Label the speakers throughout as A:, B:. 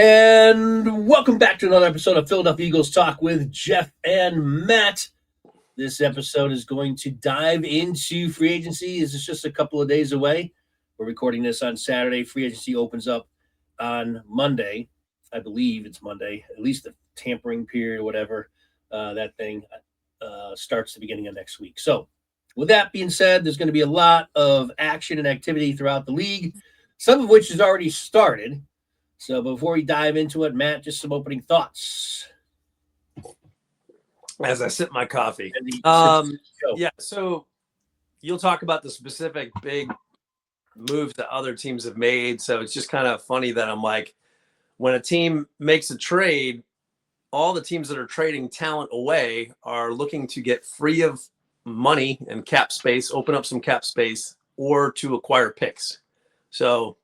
A: And welcome back to another episode of Philadelphia Eagles Talk with Geoff and Matt. This episode is going to dive into free agency. It's just a couple of days away. We're recording this on Saturday. Free agency opens up on Monday. I believe it's Monday, at least the tampering period or whatever. That thing starts the beginning of next week. So, with that being said, there's going to be a lot of action and activity throughout the league, some of which has already started. So before we dive into it, Matt, just some opening thoughts.
B: As I sip my coffee. Yeah, so you'll talk about the specific big moves that other teams have made. So it's just kind of funny that I'm like, when a team makes a trade, all the teams that are trading talent away are looking to get free of money and cap space, open up some cap space, or to acquire picks. So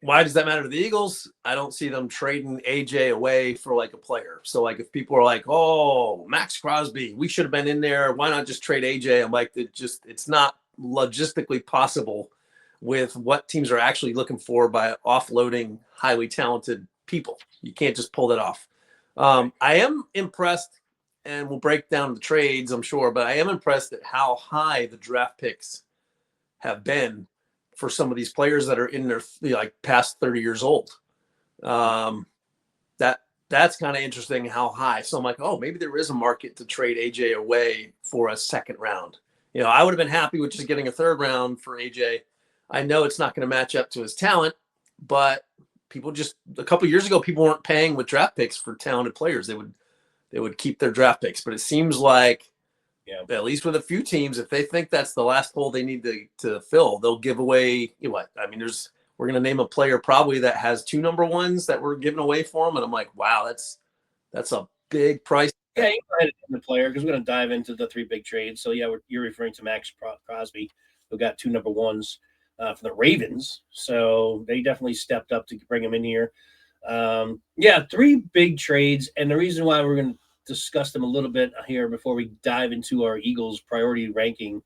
B: why does that matter to the Eagles? I don't see them trading AJ away for like a player. So like if people are like, oh, Max Crosby, we should have been in there. Why not just trade AJ? I'm like, it's not logistically possible with what teams are actually looking for by offloading highly talented people. You can't just pull that off. I am impressed, and we'll break down the trades, I'm sure, but I am impressed at how high the draft picks have been for some of these players that are in their past 30 years old. That's kind of interesting how high. So I'm like, oh, maybe there is a market to trade AJ away for a second round. I would have been happy with just getting a third round for AJ. I know it's not going to match up to his talent, but people just a couple of years ago, people weren't paying with draft picks for talented players. They would keep their draft picks, but it seems like, at least with a few teams, if they think that's the last hole they need to fill, they'll give away. We're going to name a player probably that has 2 number ones that we're giving away for him, and I'm like, wow, that's a big price.
A: Yeah, you go ahead and name the player because we're going to dive into the 3 big trades. So yeah, you're referring to Max Crosby, who got 2 number ones for the Ravens. So they definitely stepped up to bring him in here. 3 big trades, and the reason why we're going to discuss them a little bit here before we dive into our Eagles priority ranking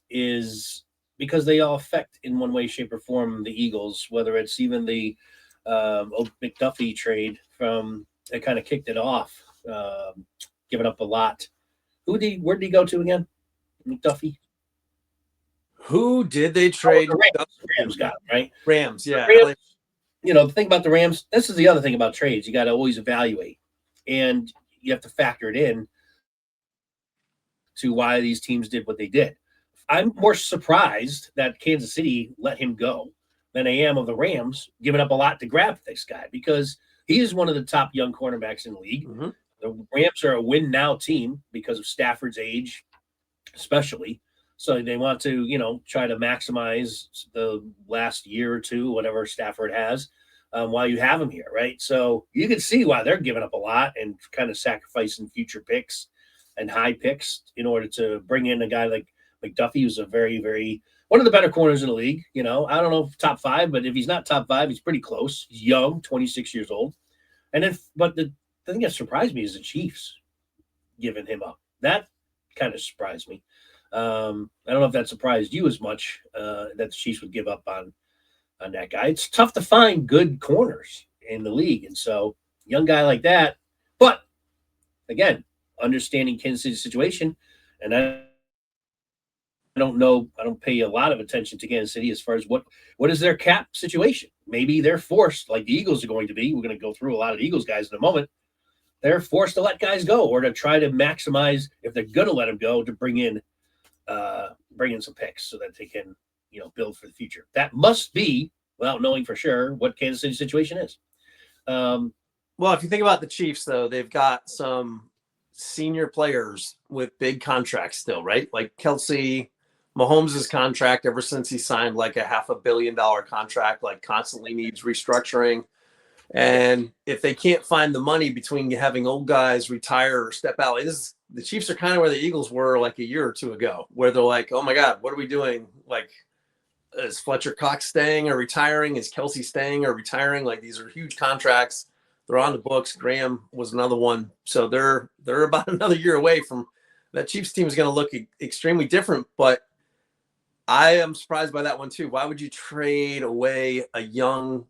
A: is because they all affect in one way, shape, or form the Eagles, whether it's even the McDuffie trade from that kind of kicked it off, giving up a lot. Where did he go to again? McDuffie?
B: Who did they trade?
A: The Rams got him, right?
B: Rams, yeah.
A: Rams, the thing about the Rams, this is the other thing about trades. You got to always evaluate. And you have to factor it in to why these teams did what they did. I'm more surprised that Kansas City let him go than I am of the Rams giving up a lot to grab this guy because he is one of the top young cornerbacks in the league. Mm-hmm. The Rams are a win-now team because of Stafford's age, especially. So they want to, try to maximize the last year or two, whatever Stafford has. While you have him here, right? So you can see why they're giving up a lot and kind of sacrificing future picks and high picks in order to bring in a guy like McDuffie, who's a very, very one of the better corners in the league. I don't know if top 5, but if he's not top 5, he's pretty close. He's young, 26 years old. But the thing that surprised me is the Chiefs giving him up. That kind of surprised me. I don't know if that surprised you as much that the Chiefs would give up on that guy. It's tough to find good corners in the league. And so young guy like that, but again, understanding Kansas City's situation. And I don't pay a lot of attention to Kansas City as far as what is their cap situation. Maybe they're forced, like the Eagles are going to be. We're going to go through a lot of Eagles guys in a moment. They're forced to let guys go or to try to maximize, if they're going to let them go, to bring in some picks so that they can build for the future. That must be, without knowing for sure, what Kansas City's situation is.
B: Well, if you think about the Chiefs, though, they've got some senior players with big contracts still, right? Like Kelsey, Mahomes' contract ever since he signed like a $500 million contract, like constantly needs restructuring. And if they can't find the money between having old guys retire or step out, the Chiefs are kind of where the Eagles were like a year or two ago, where they're like, oh my God, what are we doing? Like, is Fletcher Cox staying or retiring? Is Kelsey staying or retiring? Like, these are huge contracts. They're on the books. Graham was another one. So they're about another year away from that. Chiefs team is going to look extremely different, but I am surprised by that one too. Why would you trade away a young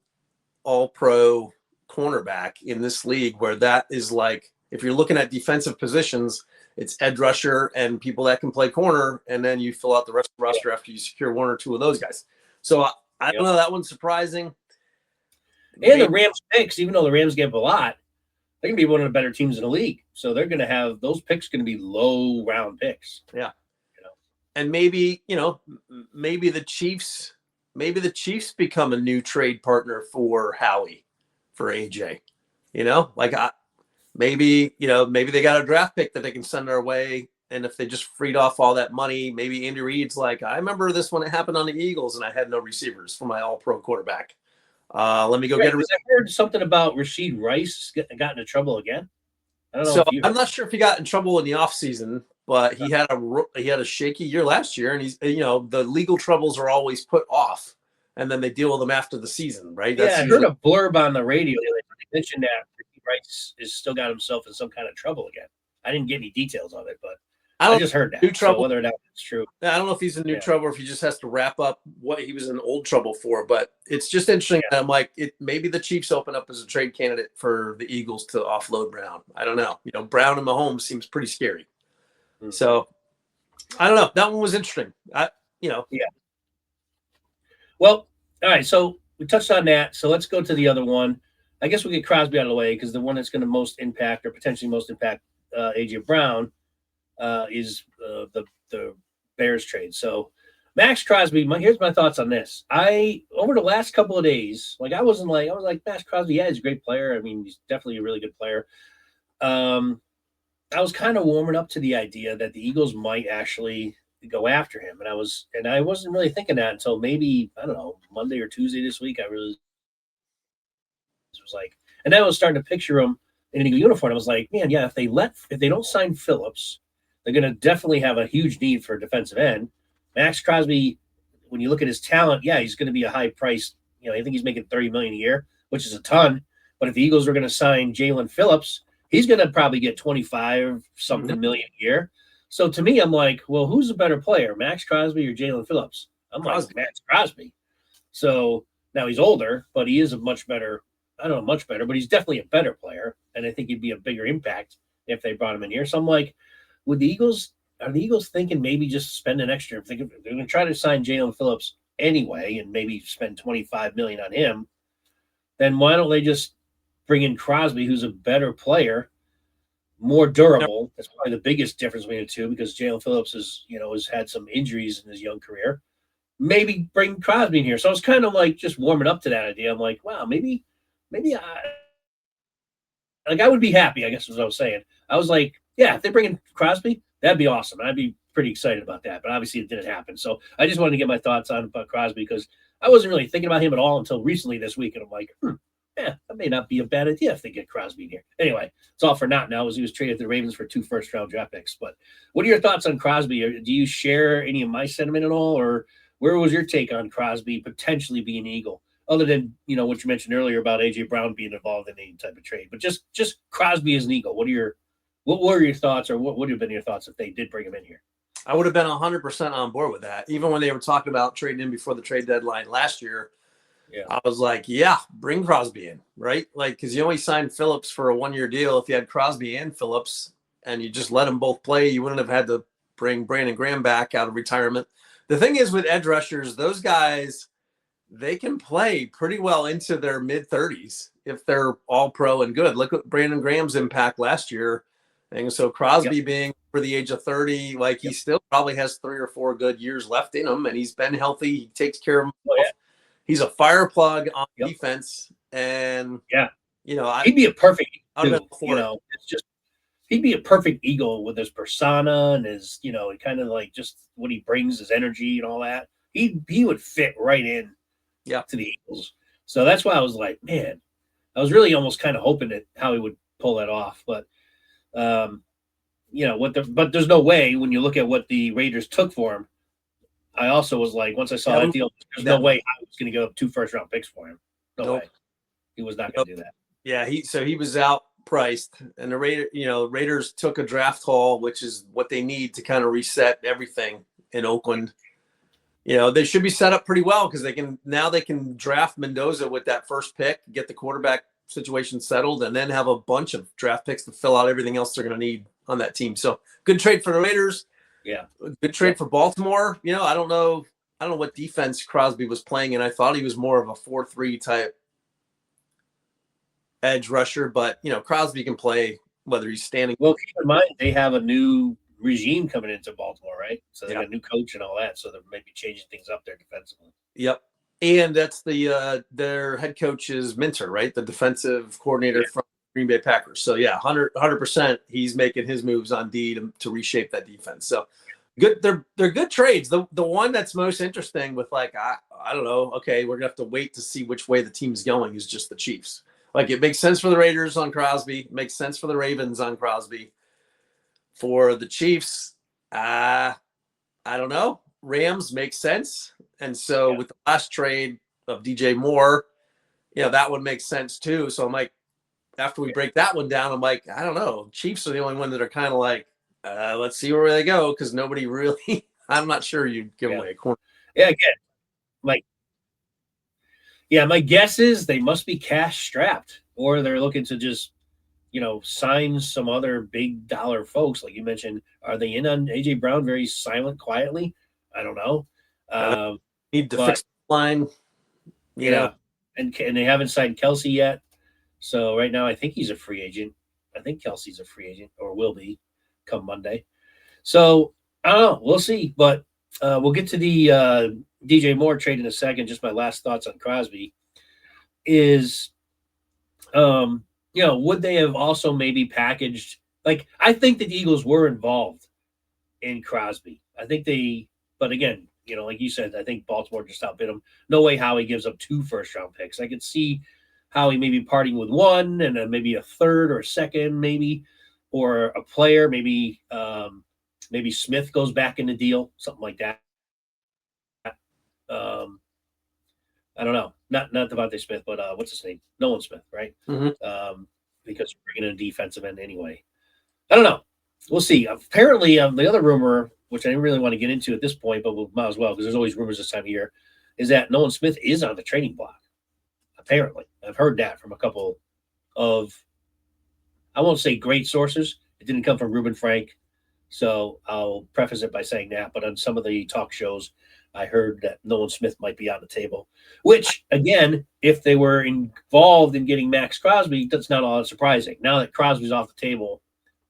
B: all-pro cornerback in this league where that is like, if you're looking at defensive positions, it's edge rusher and people that can play corner, and then you fill out the rest of the roster after you secure one or two of those guys. So I don't know. That one's surprising.
A: And the Rams picks, even though the Rams gave up a lot, they're going to be one of the better teams in the league. So they're going to have those picks going to be low round picks.
B: Yeah. And maybe, maybe the Chiefs become a new trade partner for Howie, for AJ, maybe they got a draft pick that they can send our way. And if they just freed off all that money, maybe Andy Reid's like, I remember this when it happened on the Eagles and I had no receivers for my all-pro quarterback. Let me go get a receiver.
A: I heard something about Rashid Rice got into trouble again. I don't know.
B: So I'm not sure if he got in trouble in the offseason, but he had a shaky year last year, and he's the legal troubles are always put off, and then they deal with them after the season, right?
A: I heard a blurb on the radio. They mentioned that Rice has still got himself in some kind of trouble again. I didn't get any details of it, but I just heard that.
B: New trouble.
A: So whether or not it's true,
B: I don't know if he's in new trouble or if he just has to wrap up what he was in old trouble for. But it's just interesting. I'm like, maybe the Chiefs open up as a trade candidate for the Eagles to offload Brown. I don't know. Brown and Mahomes seems pretty scary. Mm-hmm. So I don't know. That one was interesting.
A: Yeah. Well, all right. So we touched on that. So let's go to the other one. I guess we'll get Crosby out of the way because the one that's going to most impact or potentially most impact AJ Brown is the Bears trade. So Max Crosby, here's my thoughts on this. Over the last couple of days, I was like Max Crosby, yeah, he's a great player. I mean, he's definitely a really good player. I was kind of warming up to the idea that the Eagles might actually go after him, and I wasn't really thinking that until maybe, I don't know, Monday or Tuesday this week. I really was like, and then I was starting to picture him in an Eagle uniform. I was like, man, yeah, if they don't sign Phillips, they're going to definitely have a huge need for a defensive end. Max Crosby, when you look at his talent, yeah, he's going to be a high price. I think he's making $30 million a year, which is a ton. But if the Eagles are going to sign Jalen Phillips, he's going to probably get 25 something million a year. So to me, I'm like, well, who's a better player, Max Crosby or Jalen Phillips? I'm like, Max Crosby. So now he's older, but he is a much better. I don't know, much better, but he's definitely a better player, and I think he'd be a bigger impact if they brought him in here. So I'm like, are the Eagles thinking maybe just spend an extra? If they're going to try to sign Jalen Phillips anyway and maybe spend $25 million on him, then why don't they just bring in Crosby, who's a better player, more durable? That's probably the biggest difference between the two because Jalen Phillips has had some injuries in his young career. Maybe bring Crosby in here. So I was kind of like just warming up to that idea. I'm like, wow, maybe I would be happy, I guess is what I was saying. I was like, yeah, if they bring in Crosby, that'd be awesome. I'd be pretty excited about that. But obviously it didn't happen. So I just wanted to get my thoughts on about Crosby because I wasn't really thinking about him at all until recently this week. And I'm like, that may not be a bad idea if they get Crosby in here. Anyway, it's all for naught now as he was traded to the Ravens for 2 first-round draft picks. But what are your thoughts on Crosby? Do you share any of my sentiment at all? Or where was your take on Crosby potentially being an Eagle? Other than, what you mentioned earlier about A.J. Brown being involved in any type of trade. But just Crosby as an Eagle, what were your thoughts, or what would have been your thoughts if they did bring him in here?
B: I would have been 100% on board with that. Even when they were talking about trading him before the trade deadline last year, I was like, yeah, bring Crosby in, right? Because you only signed Phillips for a 1-year deal. If you had Crosby and Phillips and you just let them both play, you wouldn't have had to bring Brandon Graham back out of retirement. The thing is with edge rushers, those guys – they can play pretty well into their mid-30s if they're all pro and good. Look at Brandon Graham's impact last year. And so Crosby being for the age of 30, he still probably has 3 or 4 good years left in him, and he's been healthy. He takes care of himself. Oh, yeah. He's a fire plug on defense. And,
A: he'd be a perfect he'd be a perfect Eagle with his persona and his, kind of like just what he brings, his energy and all that. He would fit right in. To the Eagles. So that's why I was like, man, I was really almost kind of hoping that how he would pull that off. But, but there's no way when you look at what the Raiders took for him. I also was like, once I saw that deal, there's no way I was going to go 2 first-round picks for him. No way. He was not going to do that.
B: Yeah, he was outpriced, and the Raiders took a draft haul, which is what they need to kind of reset everything in Oakland. they should be set up pretty well because they can draft Mendoza with that first pick, get the quarterback situation settled, and then have a bunch of draft picks to fill out everything else they're going to need on that team. So good trade for the Raiders.
A: Yeah.
B: Good trade for Baltimore. I don't know what defense Crosby was playing in. I thought he was more of a 4-3 type edge rusher, but Crosby can play whether he's standing.
A: Well, keep in mind they have a new regime coming into Baltimore, right? So they got a new coach and all that, so they're maybe changing things up there defensively.
B: Yep. And that's their head coach is Minter, right? The defensive coordinator from Green Bay Packers. So 100%, he's making his moves on D to reshape that defense. So good. They're good trades. The one that's most interesting with I don't know. Okay, we're gonna have to wait to see which way the team's going is just the Chiefs. It makes sense for the Raiders on Crosby. It makes sense for the Ravens on Crosby. For the Chiefs, I don't know. Rams makes sense. And so with the last trade of DJ Moore, that one makes sense too. So I'm like, after we break that one down, I'm like, I don't know. Chiefs are the only one that are kind of let's see where they go because nobody really. I'm not sure you'd give away a corner.
A: Yeah, again, my guess is they must be cash strapped, or they're looking to just, sign some other big dollar folks, like you mentioned. Are they in on AJ Brown very silent, quietly? I don't know.
B: Need to fix the line,
A: and they haven't signed Kelsey yet. So right now, I think he's a free agent. I think Kelsey's a free agent, or will be come Monday. So I don't know. We'll see. But we'll get to the DJ Moore trade in a second. Just my last thoughts on Crosby is, would they have also maybe packaged? I think the Eagles were involved in Crosby. I think but again, like you said, I think Baltimore just outbid him. No way Howie gives up 2 first-round picks. I could see Howie maybe parting with 1 and then maybe a third or a second, maybe, or a player. Maybe Smith goes back in the deal, something like that. I don't know. Not Devontae Smith, but what's his name? Nolan Smith, right?
B: Mm-hmm.
A: Because we're bringing in a defensive end anyway. I don't know. We'll see. Apparently, the other rumor, which I didn't really want to get into at this point, but we might as well because there's always rumors this time of year, is that Nolan Smith is on the trading block. Apparently. I've heard that from a couple of, I won't say great sources. It didn't come from Reuben Frank, so I'll preface it by saying that. But on some of the talk shows, I heard that Nolan Smith might be on the table, which, again, if they were involved in getting Max Crosby, that's not all that surprising. Now that Crosby's off the table,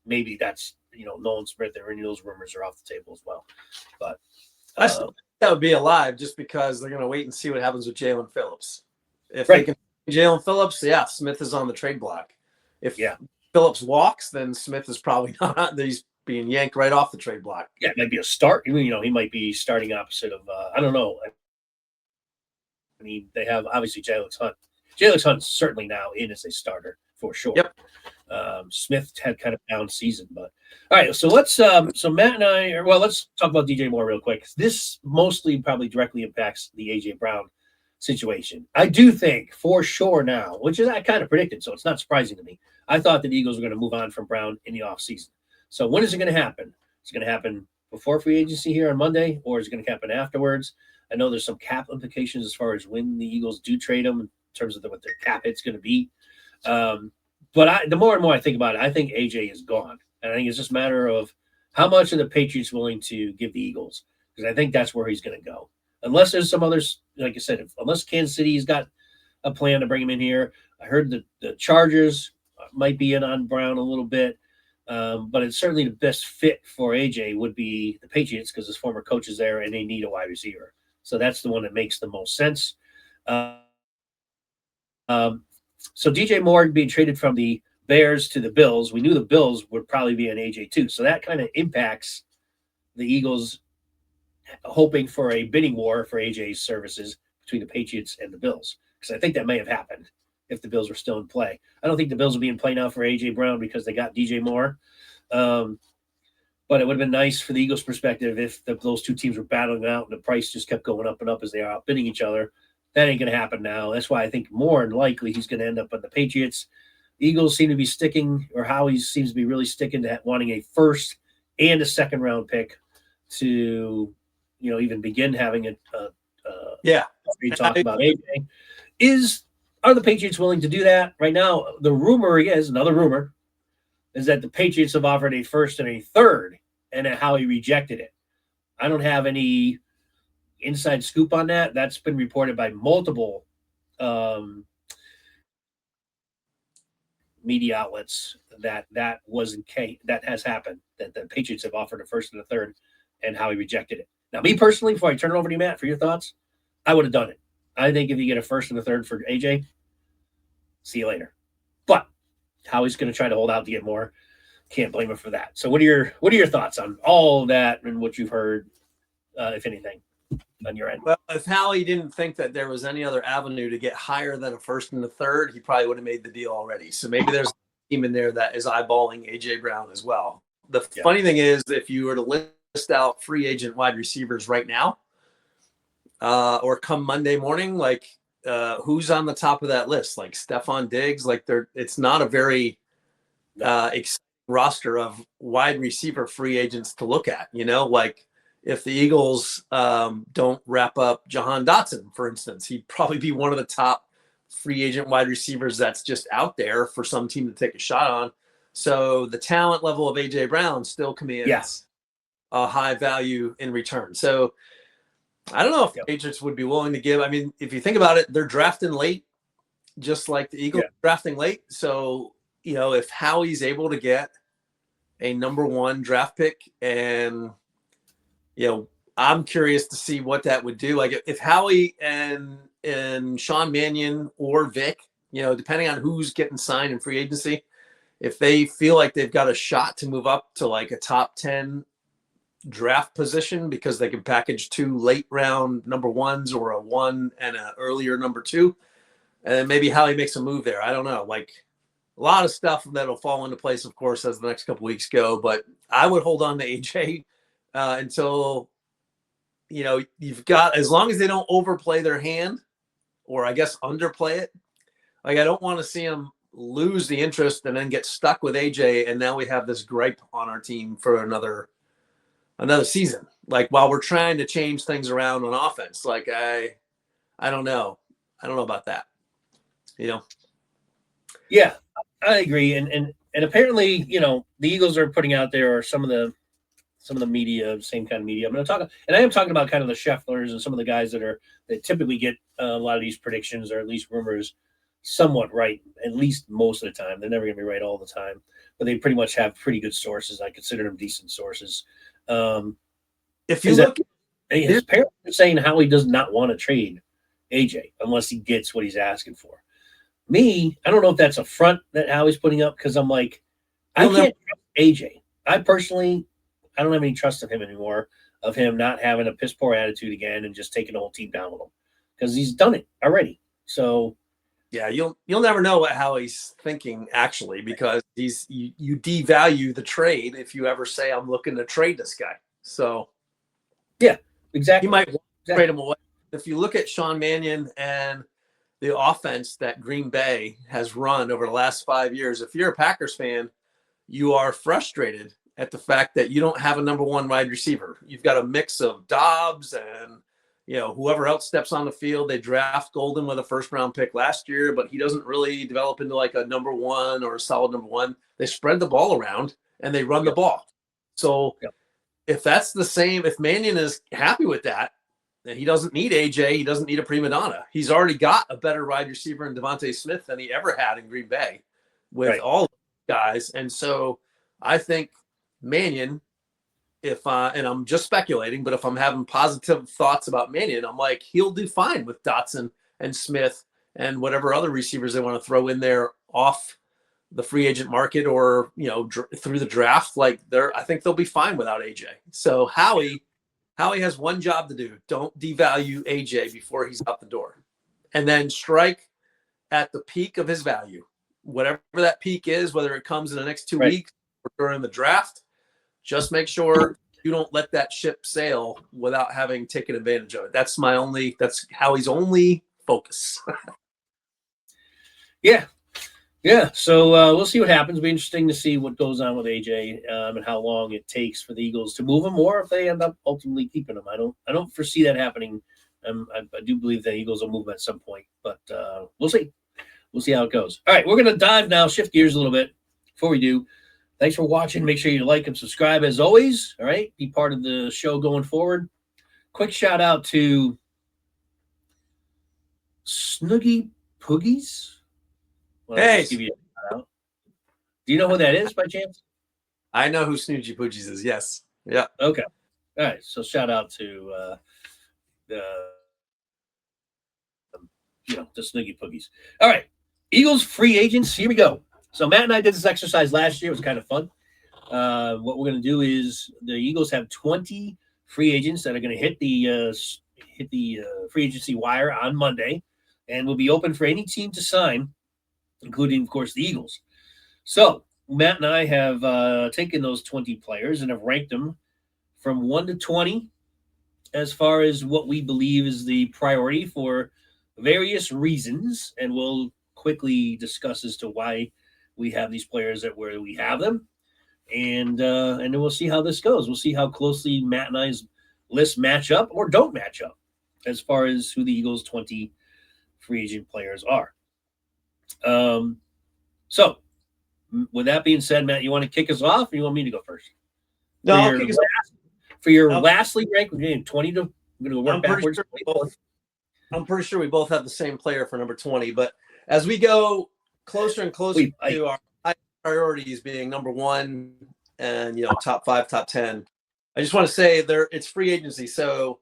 A: maybe that's, Nolan Smith or any of those rumors are off the table as well. But
B: I still think that would be alive just because they're going to wait and see what happens with Jalen Phillips. If they can Jalen Phillips, Smith is on the trade block. If Phillips walks, then Smith is probably not. He's being yanked right off the trade block.
A: Yeah, it might be a start. He might be starting opposite of, I don't know. I mean, they have obviously Jalen Hunt. Jalen Hunt's certainly now in as a starter for sure.
B: Yep.
A: Smith had kind of down season, but all right. So let's so Matt and let's talk about DJ Moore real quick. This mostly probably directly impacts the AJ Brown situation. I do think for sure now, which is I kind of predicted, so it's not surprising to me. I thought that the Eagles were going to move on from Brown in the offseason. So when is it going to happen? Is it going to happen before free agency here on Monday, or is it going to happen afterwards? I know there's some cap implications as far as when the Eagles do trade him in terms of what their cap hit's going to be. But the more and more I think about it, I think AJ is gone. And I think it's just a matter of how much are the Patriots willing to give the Eagles, because I think that's where he's going to go. Unless there's some others, like I said, unless Kansas City's got a plan to bring him in here. I heard that the Chargers might be in on Brown a little bit. But it's certainly the best fit for AJ would be the Patriots because his former coach is there and they need a wide receiver. So that's the one that makes the most sense. So DJ Moore being traded from the Bears to the Bills, we knew the Bills would probably be an AJ too. So that kind of impacts the Eagles hoping for a bidding war for AJ's services between the Patriots and the Bills, because I think that may have happened if the Bills were still in play. I don't think the Bills will be in play now for AJ Brown because they got DJ Moore. But it would have been nice for the Eagles' perspective if those two teams were battling out and the price just kept going up and up as they are outbidding each other. That ain't going to happen now. That's why I think more than likely he's going to end up on the Patriots. Eagles seem to be sticking, or Howie seems to be really sticking to wanting a first and a second round pick to even begin having a
B: yeah
A: talk about AJ. Are the Patriots willing to do that right now? The rumor is another rumor is that the Patriots have offered a first and a third, and Howie rejected it. I don't have any inside scoop on that. That's been reported by multiple media outlets that has happened, that the Patriots have offered a first and a third, and Howie rejected it. Now, me personally, before I turn it over to you, Matt, for your thoughts, I would have done it. I think if you get a first and a third for AJ, see you later. But Howie's going to try to hold out to get more. Can't blame him for that. So what are your thoughts on all that and what you've heard, if anything, on your end?
B: Well, if Howie didn't think that there was any other avenue to get higher than a first and a third, he probably would have made the deal already. So maybe there's a team in there that is eyeballing AJ Brown as well. The funny thing is, if you were to list out free agent wide receivers right now, or come Monday morning, like who's on the top of that list? Like Stephon Diggs, it's not a very exciting roster of wide receiver free agents to look at. Like if the Eagles don't wrap up Jahan Dotson, for instance, he'd probably be one of the top free agent wide receivers that's just out there for some team to take a shot on. So the talent level of AJ Brown still commands a high value in return. So I don't know if the Patriots would be willing to give. I mean, if you think about it, they're drafting late, just like the Eagles drafting late. So, if Howie's able to get a number one draft pick, and, I'm curious to see what that would do. Like if Howie and Sean Mannion or Vic, depending on who's getting signed in free agency, if they feel like they've got a shot to move up to like a top 10 draft position because they can package 2 late round number ones or a 1 and an earlier number 2, and then maybe Howie makes a move there. I don't know. Like a lot of stuff that'll fall into place, of course, as the next couple weeks go. But I would hold on to AJ until you've got, as long as they don't overplay their hand, or I guess underplay it. Like I don't want to see them lose the interest and then get stuck with AJ, and now we have this gripe on our team for another season, like while we're trying to change things around on offense. Like I don't know about that.
A: Yeah, I agree. And apparently, the Eagles are putting out there, or some of the media, same kind of media. I'm going to talk, and I am talking about kind of the Schefflers and some of the guys that typically get a lot of these predictions, or at least rumors, somewhat right, at least most of the time. They're never going to be right all the time, but they pretty much have pretty good sources. I consider them decent sources.
B: If you look,
A: his parents are saying how he does not want to trade AJ unless he gets what he's asking for. Me, I don't know if that's a front that Howie's putting up, because I'm like, I can't trust AJ. I don't have any trust of him anymore, of him not having a piss poor attitude again and just taking the whole team down with him, because he's done it already. So
B: yeah, you'll never know what Howie's thinking actually, because you devalue the trade if you ever say I'm looking to trade this guy. So
A: yeah, exactly.
B: You might trade him away. If you look at Sean Mannion and the offense that Green Bay has run over the last 5 years, if you're a Packers fan, you are frustrated at the fact that you don't have a number one wide receiver. You've got a mix of Dobbs and whoever else steps on the field. They draft Golden with a first-round pick last year, but he doesn't really develop into like a number one or a solid number one. They spread the ball around and they run the ball. So if that's the same, if Mannion is happy with that, then he doesn't need AJ. He doesn't need a prima donna. He's already got a better wide receiver in Devontae Smith than he ever had in Green Bay with all guys. And so I think Mannion, and I'm just speculating, but if I'm having positive thoughts about Mannion, I'm like, he'll do fine with Dotson and Smith and whatever other receivers they want to throw in there off the free agent market, or through the draft. Like I think they'll be fine without AJ. So Howie has one job to do: don't devalue AJ before he's out the door, and then strike at the peak of his value, whatever that peak is, whether it comes in the next 2 weeks or during the draft. Just make sure you don't let that ship sail without having taken advantage of it. That's Howie's only focus.
A: Yeah. Yeah, so we'll see what happens. It'll be interesting to see what goes on with AJ and how long it takes for the Eagles to move him, or if they end up ultimately keeping him. I don't foresee that happening. I do believe the Eagles will move him at some point, but we'll see. We'll see how it goes. All right, we're gonna dive now, shift gears a little bit. Before we do, thanks for watching. Make sure you like and subscribe as always. All right, be part of the show going forward. Quick shout out to Snoogie Poogies. Well,
B: Hey,
A: just give you a shout out. Do you know who that is by chance?
B: I know who Snoogie Poogies is. Yes. Yeah.
A: Okay. All right. So shout out to the the Snoogie Poogies. All right. Eagles free agents. Here we go. So Matt and I did this exercise last year. It was kind of fun. What we're going to do is the Eagles have 20 free agents that are going to hit the free agency wire on Monday, and will be open for any team to sign, including, of course, the Eagles. So Matt and I have taken those 20 players and have ranked them from 1 to 20 as far as what we believe is the priority for various reasons, and we'll quickly discuss as to why we have these players at where we have them, and then we'll see how this goes. We'll see how closely Matt and I's lists match up or don't match up as far as who the Eagles' 20 free agent players are. So with that being said, Matt, you want to kick us off, or you want me to go first?
B: No, I'll kick us off.
A: For your lastly ranked, we're getting 20 to. We're going to work backwards.
B: I'm pretty sure we both have the same player for number 20. But as we go closer and closer to our high priorities being number 1 and top 5, top 10, I just want to say it's free agency, so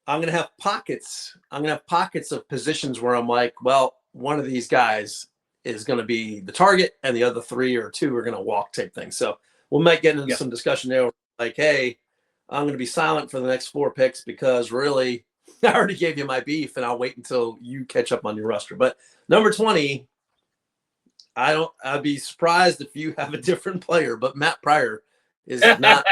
B: I'm going to have pockets. I'm going to have pockets of positions where I'm like, well, one of these guys is going to be the target, and the other 3 or 2 are going to walk type thing. So we might get into some discussion there, like, hey, I'm going to be silent for the next 4 picks because really, I already gave you my beef, and I'll wait until you catch up on your roster. But number 20, I'd be surprised if you have a different player, but Matt Pryor is not.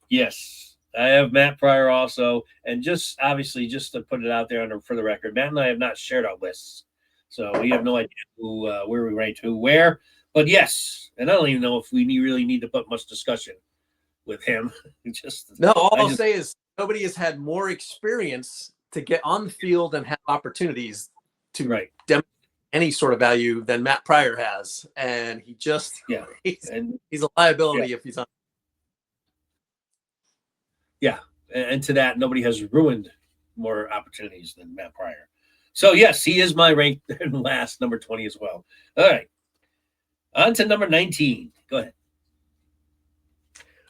A: Yes, I have Matt Pryor also, and just to put it out there for the record, Matt and I have not shared our lists, so we have no idea where we rank who where. But yes, and I don't even know if we really need to put much discussion with him.
B: All I'll say is nobody has had more experience to get on the field and have opportunities to demonstrate any sort of value than Matt Pryor has, and he's a liability if he's on.
A: Yeah, and to that, nobody has ruined more opportunities than Matt Pryor. So yes, he is my ranked last number 20 as well. All right, on to number 19. Go ahead.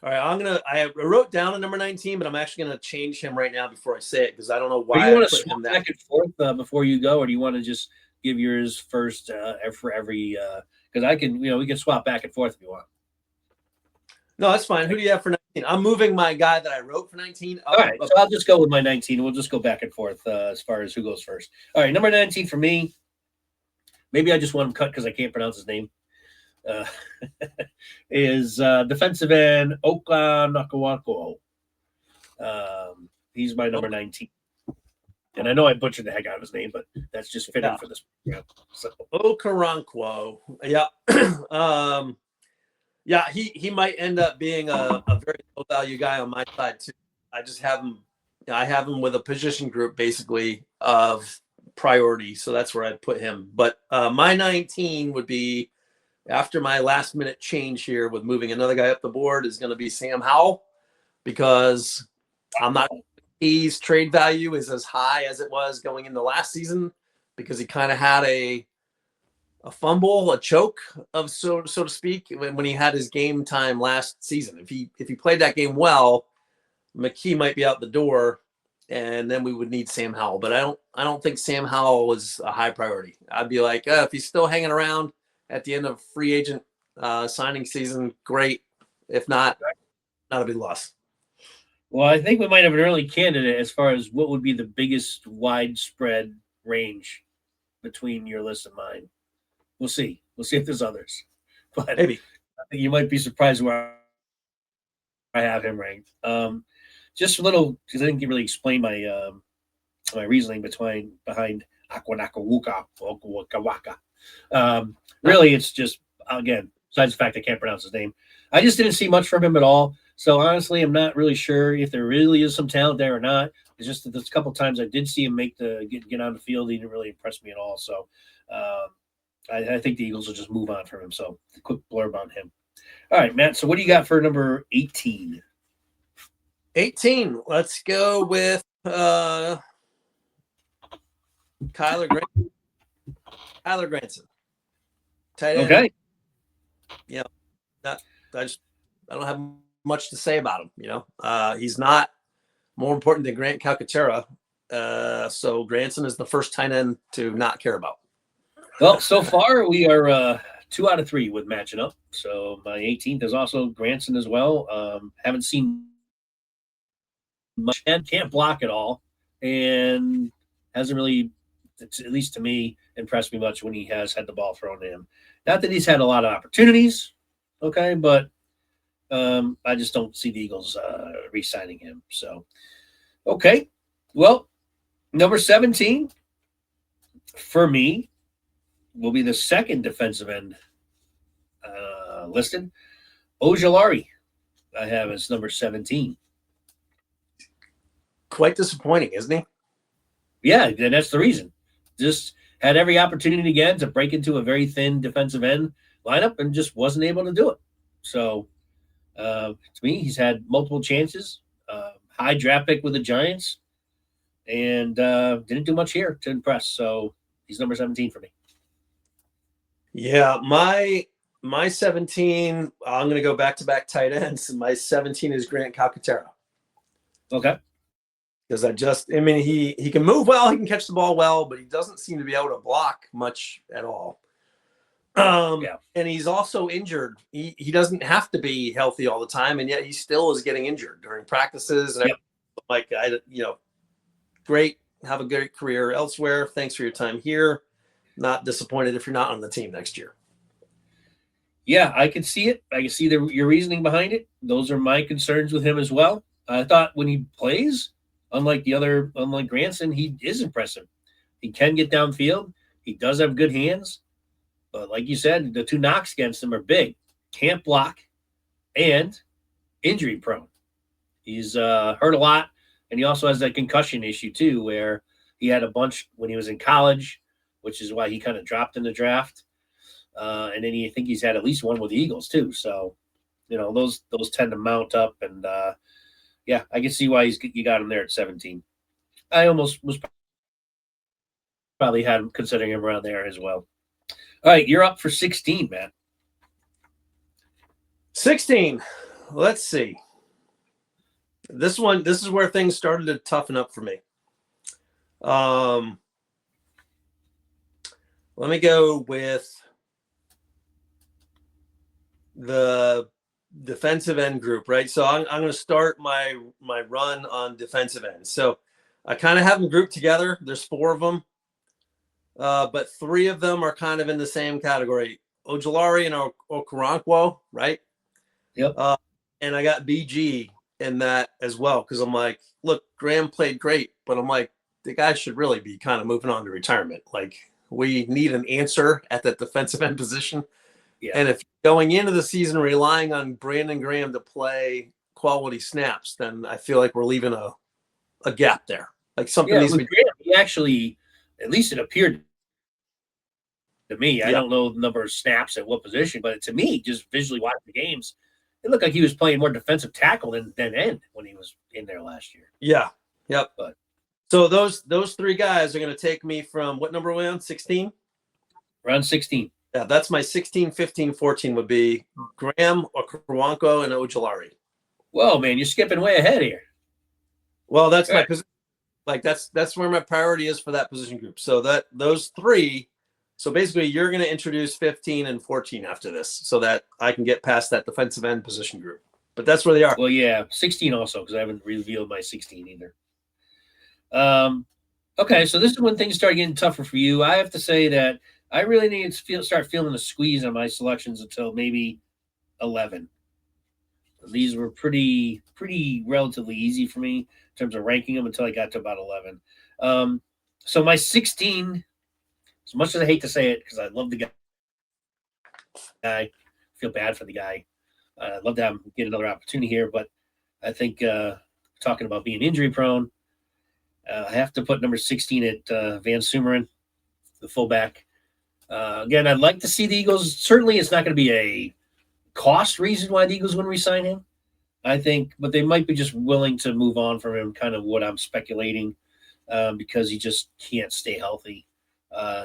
B: All right, I wrote down a number 19, but I'm actually going to change him right now before I say it because I don't know why.
A: Do you want to swap back and forth before you go, or do you want to just give yours first for every? Because I can, we can swap back and forth if you want.
B: No, that's fine. Who do you have for 19? I'm moving my guy that I wrote for 19.
A: All right, so I'll just go with my 19. We'll just go back and forth as far as who goes first. All right, number 19 for me. Maybe I just want him cut because I can't pronounce his name. Is defensive end Oka Nakawako. He's my number 19. And I know I butchered the heck out of his name, but that's just fitting for this program. So.
B: Okarankwo. Yeah. Yeah, he might end up being a very low value guy on my side too. I just have him. I have him with a position group basically of priority, so that's where I'd put him. But my 19 would be after my last minute change here with moving another guy up the board is going to be Sam Howell because I'm not. His trade value is as high as it was going into last season because he kind of had a fumble, a choke of so to speak, when he had his game time last season. If he played that game well, McKee might be out the door, and then we would need Sam Howell. But I don't think Sam Howell was a high priority. I'd be like, if he's still hanging around at the end of free agent signing season, great. If not, not a big loss.
A: Well, I think we might have an early candidate as far as what would be the biggest widespread range between your list and mine. We'll see. We'll see if there's others. But
B: maybe
A: I think you might be surprised where I have him ranked. Just a little because I didn't really explain my my reasoning behind. Really, it's just, again, besides the fact I can't pronounce his name, I just didn't see much from him at all. So honestly, I'm not really sure if there really is some talent there or not. It's just that there's a couple times I did see him make the get on the field. He didn't really impress me at all. So I think the Eagles will just move on from him. So quick blurb on him. All right, Matt. So what do you got for number 18?
B: 18. Let's go with Kyler Granson. Tight end.
A: Okay.
B: You know, I don't have much to say about him. He's not more important than Grant Calcaterra. So Granson is the first tight end to not care about.
A: Well, so far we are 2 out of 3 with matching up. So my 18th is also Granson as well. Haven't seen much and can't block at all, and hasn't really, at least to me, impressed me much when he has had the ball thrown to him. Not that he's had a lot of opportunities, okay, but I just don't see the Eagles re-signing him. So, okay, well, number 17 for me will be the second defensive end listed. Ojulari, I have as number 17.
B: Quite disappointing, isn't he?
A: Yeah, and that's the reason. Just had every opportunity again to break into a very thin defensive end lineup and just wasn't able to do it. So, to me, he's had multiple chances, high draft pick with the Giants, and didn't do much here to impress. So he's number 17 for me.
B: Yeah, my 17, I'm going to go back-to-back tight ends. My 17 is Grant Calcaterra.
A: Okay.
B: Because he can move well, he can catch the ball well, but he doesn't seem to be able to block much at all. And he's also injured. He doesn't have to be healthy all the time, and yet he still is getting injured during practices. And great, have a great career elsewhere. Thanks for your time here. Not disappointed if you're not on the team next year.
A: Yeah, I can see it. I can see your reasoning behind it. Those are my concerns with him as well. I thought when he plays, unlike Granson, he is impressive. He can get downfield. He does have good hands. But like you said, the 2 knocks against him are big. Can't block and injury prone. He's hurt a lot. And he also has that concussion issue too, where he had a bunch when he was in college, which is why he kind of dropped in the draft. And then I think he's had at least one with the Eagles too. So, those tend to mount up. And I can see why you got him there at 17. I almost was probably had him considering him around there as well. All right, you're up for 16, man.
B: 16. Let's see. This is where things started to toughen up for me. Let me go with the defensive end group, right? So I'm going to start my run on defensive ends. So I kind of have them grouped together. There's 4 of them. But 3 of them are kind of in the same category. Ojulari and Okoronkwo, right?
A: Yep.
B: And I got BG in that as well, because I'm like, look, Graham played great, but I'm like, the guy should really be kind of moving on to retirement. Like, we need an answer at that defensive end position. Yeah. And if going into the season relying on Brandon Graham to play quality snaps, then I feel like we're leaving a gap there. Like something needs to be.
A: Graham, he actually, at least it appeared to me, I don't know the number of snaps at what position, but to me, just visually watching the games, it looked like he was playing more defensive tackle than end when he was in there last year.
B: Yeah. Yep.
A: But
B: so those 3 guys are going to take me from what number are we on? 16?
A: Around 16.
B: Yeah, that's my 16, 15, 14 would be Graham, Okoronkwo, and Ojulari.
A: Whoa, man, you're skipping way ahead here.
B: Well, that's my position. Like that's where my priority is for that position group. So those 3. So basically, you're going to introduce 15 and 14 after this, so that I can get past that defensive end position group. But that's where they are.
A: Well, yeah, 16 also, because I haven't revealed my 16 either. Okay, so this is when things start getting tougher for you. I have to say that I really need to start feeling the squeeze on my selections until maybe 11. These were pretty relatively easy for me in terms of ranking them until I got to about 11. So my 16, as much as I hate to say it, because I love the guy, feel bad for the guy. I'd love to have him get another opportunity here, but I think talking about being injury prone, I have to put number 16 at Van Sumeren, the fullback. Again, I'd like to see the Eagles. Certainly, it's not going to be a cost reason why the Eagles wouldn't resign him. I think, but they might be just willing to move on from him. Kind of what I'm speculating, because he just can't stay healthy,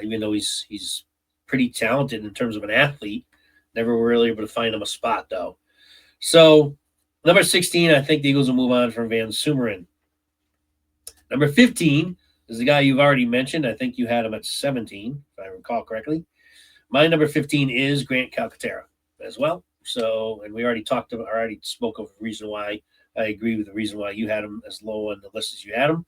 A: even though he's pretty talented in terms of an athlete. Never were really able to find him a spot though. So number 16, I think the Eagles will move on from Van Sumeren. Number 15 is the guy you've already mentioned. I think you had him at 17, if I recall correctly. My number 15 is Grant Calcaterra as well. So, and we already spoke of the reason why I agree with the reason why you had him as low on the list as you had him.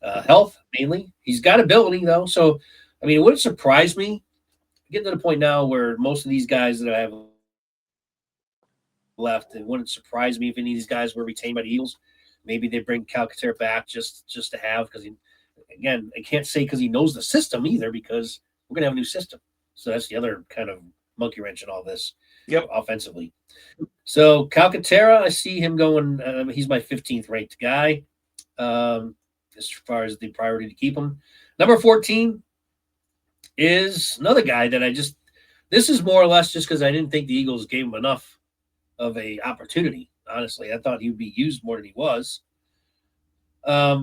A: Health, mainly. He's got ability, though. So, I mean, it wouldn't surprise me. Getting to the point now where most of these guys that I have left, it wouldn't surprise me if any of these guys were retained by the Eagles. Maybe they bring Calcaterra back just to have, because again, I can't say because he knows the system either, because we're going to have a new system. So that's the other kind of monkey wrench in all this.
B: Yep.
A: Offensively. So Calcaterra, I see him going. He's my 15th ranked guy, as far as the priority to keep him. Number 14 is another guy that this is more or less just because I didn't think the Eagles gave him enough of a opportunity. Honestly, I thought he would be used more than he was.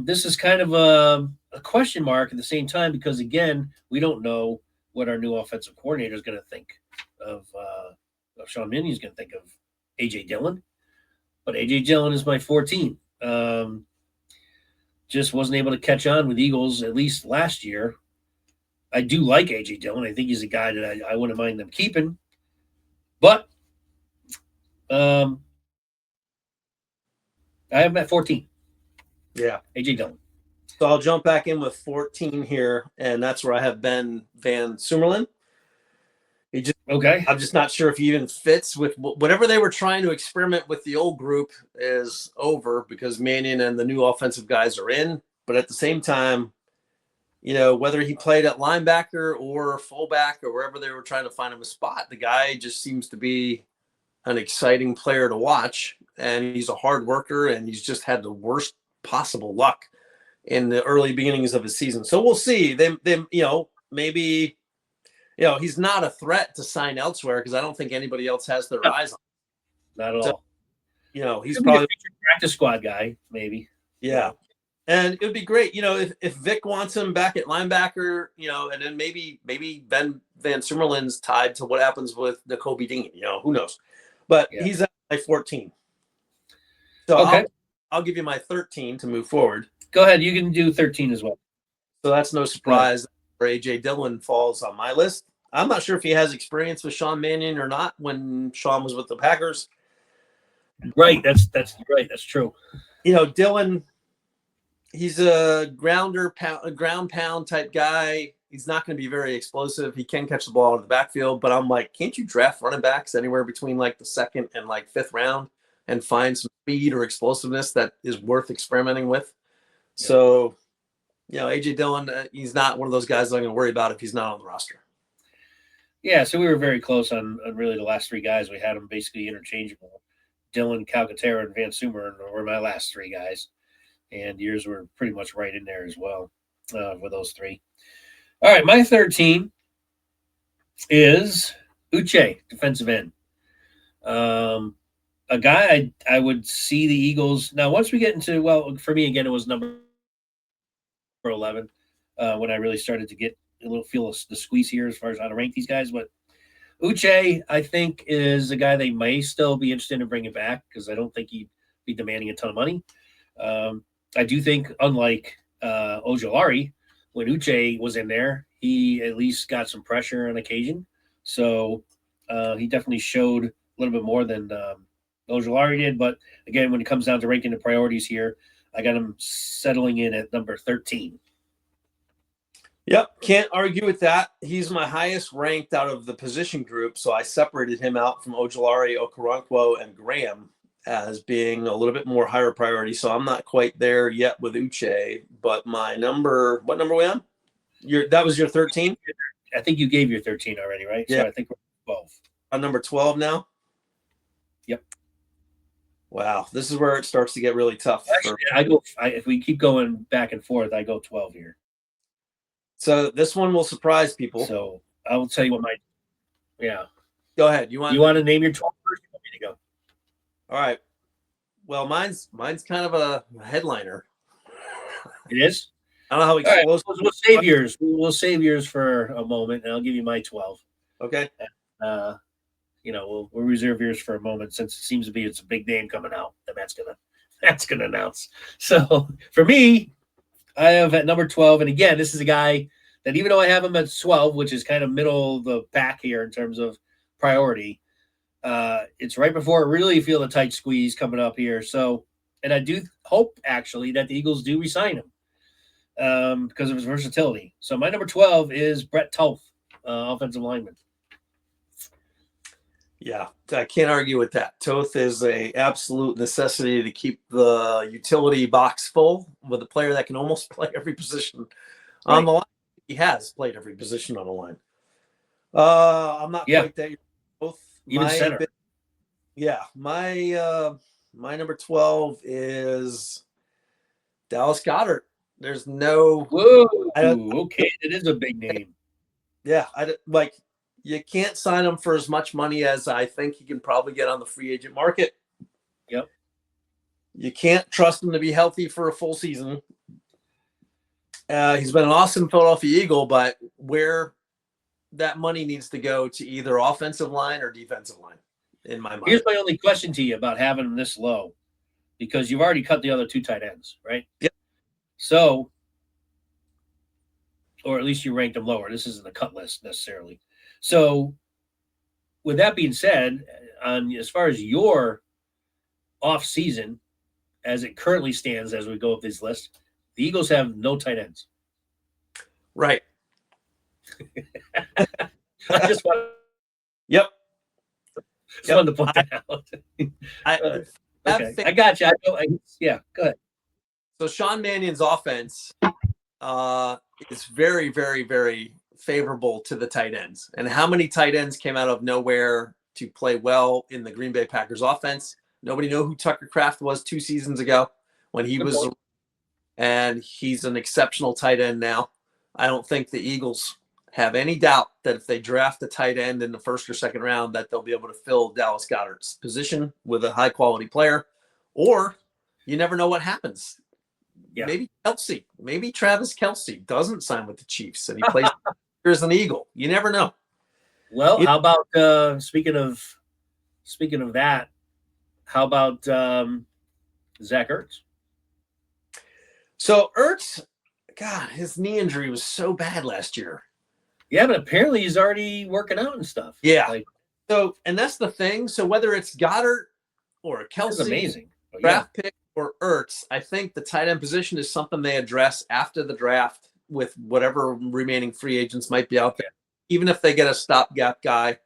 A: This is kind of a question mark at the same time, because again, we don't know what our new offensive coordinator is going to think of Sean Mannion is going to think of AJ Dillon, but AJ Dillon is my 14. Just wasn't able to catch on with Eagles, at least last year. I do like AJ Dillon. I think he's a guy that I wouldn't mind them keeping, but I have him at 14.
B: Yeah,
A: AJ Dillon.
B: So I'll jump back in with 14 here, and that's where I have Ben Van Sumeren. I'm just not sure if he even fits with whatever they were trying to experiment with. The old group is over because Mannion and the new offensive guys are in. But at the same time, whether he played at linebacker or fullback or wherever they were trying to find him a spot, the guy just seems to be an exciting player to watch. And he's a hard worker, and he's just had the worst possible luck in the early beginnings of his season. So we'll see. Maybe he's not a threat to sign elsewhere, because I don't think anybody else has their eyes on him.
A: Not at all.
B: He's probably
A: a future practice squad guy, maybe.
B: Yeah. And it would be great, if Vic wants him back at linebacker, and then maybe Ben Van Sumerlin's tied to what happens with Nakobe Dean, who knows. But he's at my 14. So okay. I'll give you my 13 to move forward.
A: Go ahead. You can do 13 as well.
B: So that's no surprise where AJ Dillon falls on my list. I'm not sure if he has experience with Sean Mannion or not when Sean was with the Packers.
A: Right. That's right. That's true.
B: Dillon, he's a ground pound type guy. He's not going to be very explosive. He can catch the ball out of the backfield, but I'm like, can't you draft running backs anywhere between like the second and like fifth round and find some speed or explosiveness that is worth experimenting with? Yeah. So, AJ Dillon, he's not one of those guys I'm going to worry about if he's not on the roster.
A: Yeah, so we were very close on really the last three guys. We had them basically interchangeable. Dillon, Calcaterra, and Van Sumeren were my last three guys. And yours were pretty much right in there as well with those three. All right, my 13 is Uche, defensive end. A guy I would see the Eagles. Now, once we get into, for me, again, it was number 11 when I really started to get a little feel of the squeeze here as far as how to rank these guys. But Uche, I think, is a guy they may still be interested in bringing back, because I don't think he'd be demanding a ton of money. I do think, unlike Ojulari, when Uche was in there, he at least got some pressure on occasion. So he definitely showed a little bit more than Ojulari did. But again, when it comes down to ranking the priorities here, I got him settling in at number 13.
B: Yep, can't argue with that. He's my highest ranked out of the position group, so I separated him out from Ojulari, Okoronkwo, and Graham. as being a little bit more higher priority. So I'm not quite there yet with Uche, but what number are we on? That was your 13?
A: I think you gave your 13 already, right?
B: Yeah.
A: So I think we're 12.
B: On number 12 now?
A: Yep.
B: Wow. This is where it starts to get really tough.
A: Actually, if we keep going back and forth, I go 12 here.
B: So this one will surprise people.
A: So I will tell you what
B: Go ahead. You
A: want to name your 12 first? You want me to go?
B: All right. Well, mine's kind of a headliner.
A: It is?
B: I don't know how explosive.
A: Right, we'll save yours. We'll save yours for a moment, and I'll give you my 12.
B: Okay.
A: We'll reserve yours for a moment since it seems to be it's a big name coming out that Matt's gonna announce. So for me, I have at number 12, and again, this is a guy that even though I have him at 12, which is kind of middle of the pack here in terms of priority, it's right before I really feel the tight squeeze coming up here. So, and I do hope actually that the Eagles do re-sign him because of his versatility. So my number 12 is Brett Toth, offensive lineman.
B: Yeah, I can't argue with that. Toth is a absolute necessity to keep the utility box full with a player that can almost play every position on the line. He has played every position on the line. I'm not quite there. Both
A: even center.
B: My number 12 is Dallas Goedert. There's no.
A: Whoa. Okay, it is a big name.
B: Yeah, you can't sign him for as much money as I think he can probably get on the free agent market.
A: Yep.
B: You can't trust him to be healthy for a full season. He's been an awesome Philadelphia Eagle, but where that money needs to go to either offensive line or defensive line, in my mind.
A: Here's my only question to you about having him this low, because you've already cut the other two tight ends, right?
B: Yep.
A: So, or at least you ranked them lower. This isn't the cut list necessarily. So, with that being said, as far as your off season, as it currently stands, as we go up this list, the Eagles have no tight ends.
B: Right.
A: I just want.
B: Yep.
A: Just wanted to point that out. Okay, I got you. Yeah, go ahead.
B: So Sean Mannion's offense is very, very, very favorable to the tight ends. And how many tight ends came out of nowhere to play well in the Green Bay Packers offense? Nobody knew who Tucker Kraft was 2 seasons ago when he was, and he's an exceptional tight end now. I don't think the Eagles have any doubt that if they draft a tight end in the first or second round, that they'll be able to fill Dallas Goedert's position with a high quality player, or you never know what happens. Yeah. Maybe Travis Kelce doesn't sign with the Chiefs and he plays as an Eagle. You never know.
A: Well, how about speaking of that, how about Zach Ertz?
B: So Ertz, God, his knee injury was so bad last year.
A: Yeah, but apparently he's already working out and stuff.
B: Yeah. And that's the thing. So whether it's Goedert or Kelce,
A: amazing
B: draft pick or Ertz, I think the tight end position is something they address after the draft with whatever remaining free agents might be out there. Even if they get a stopgap guy,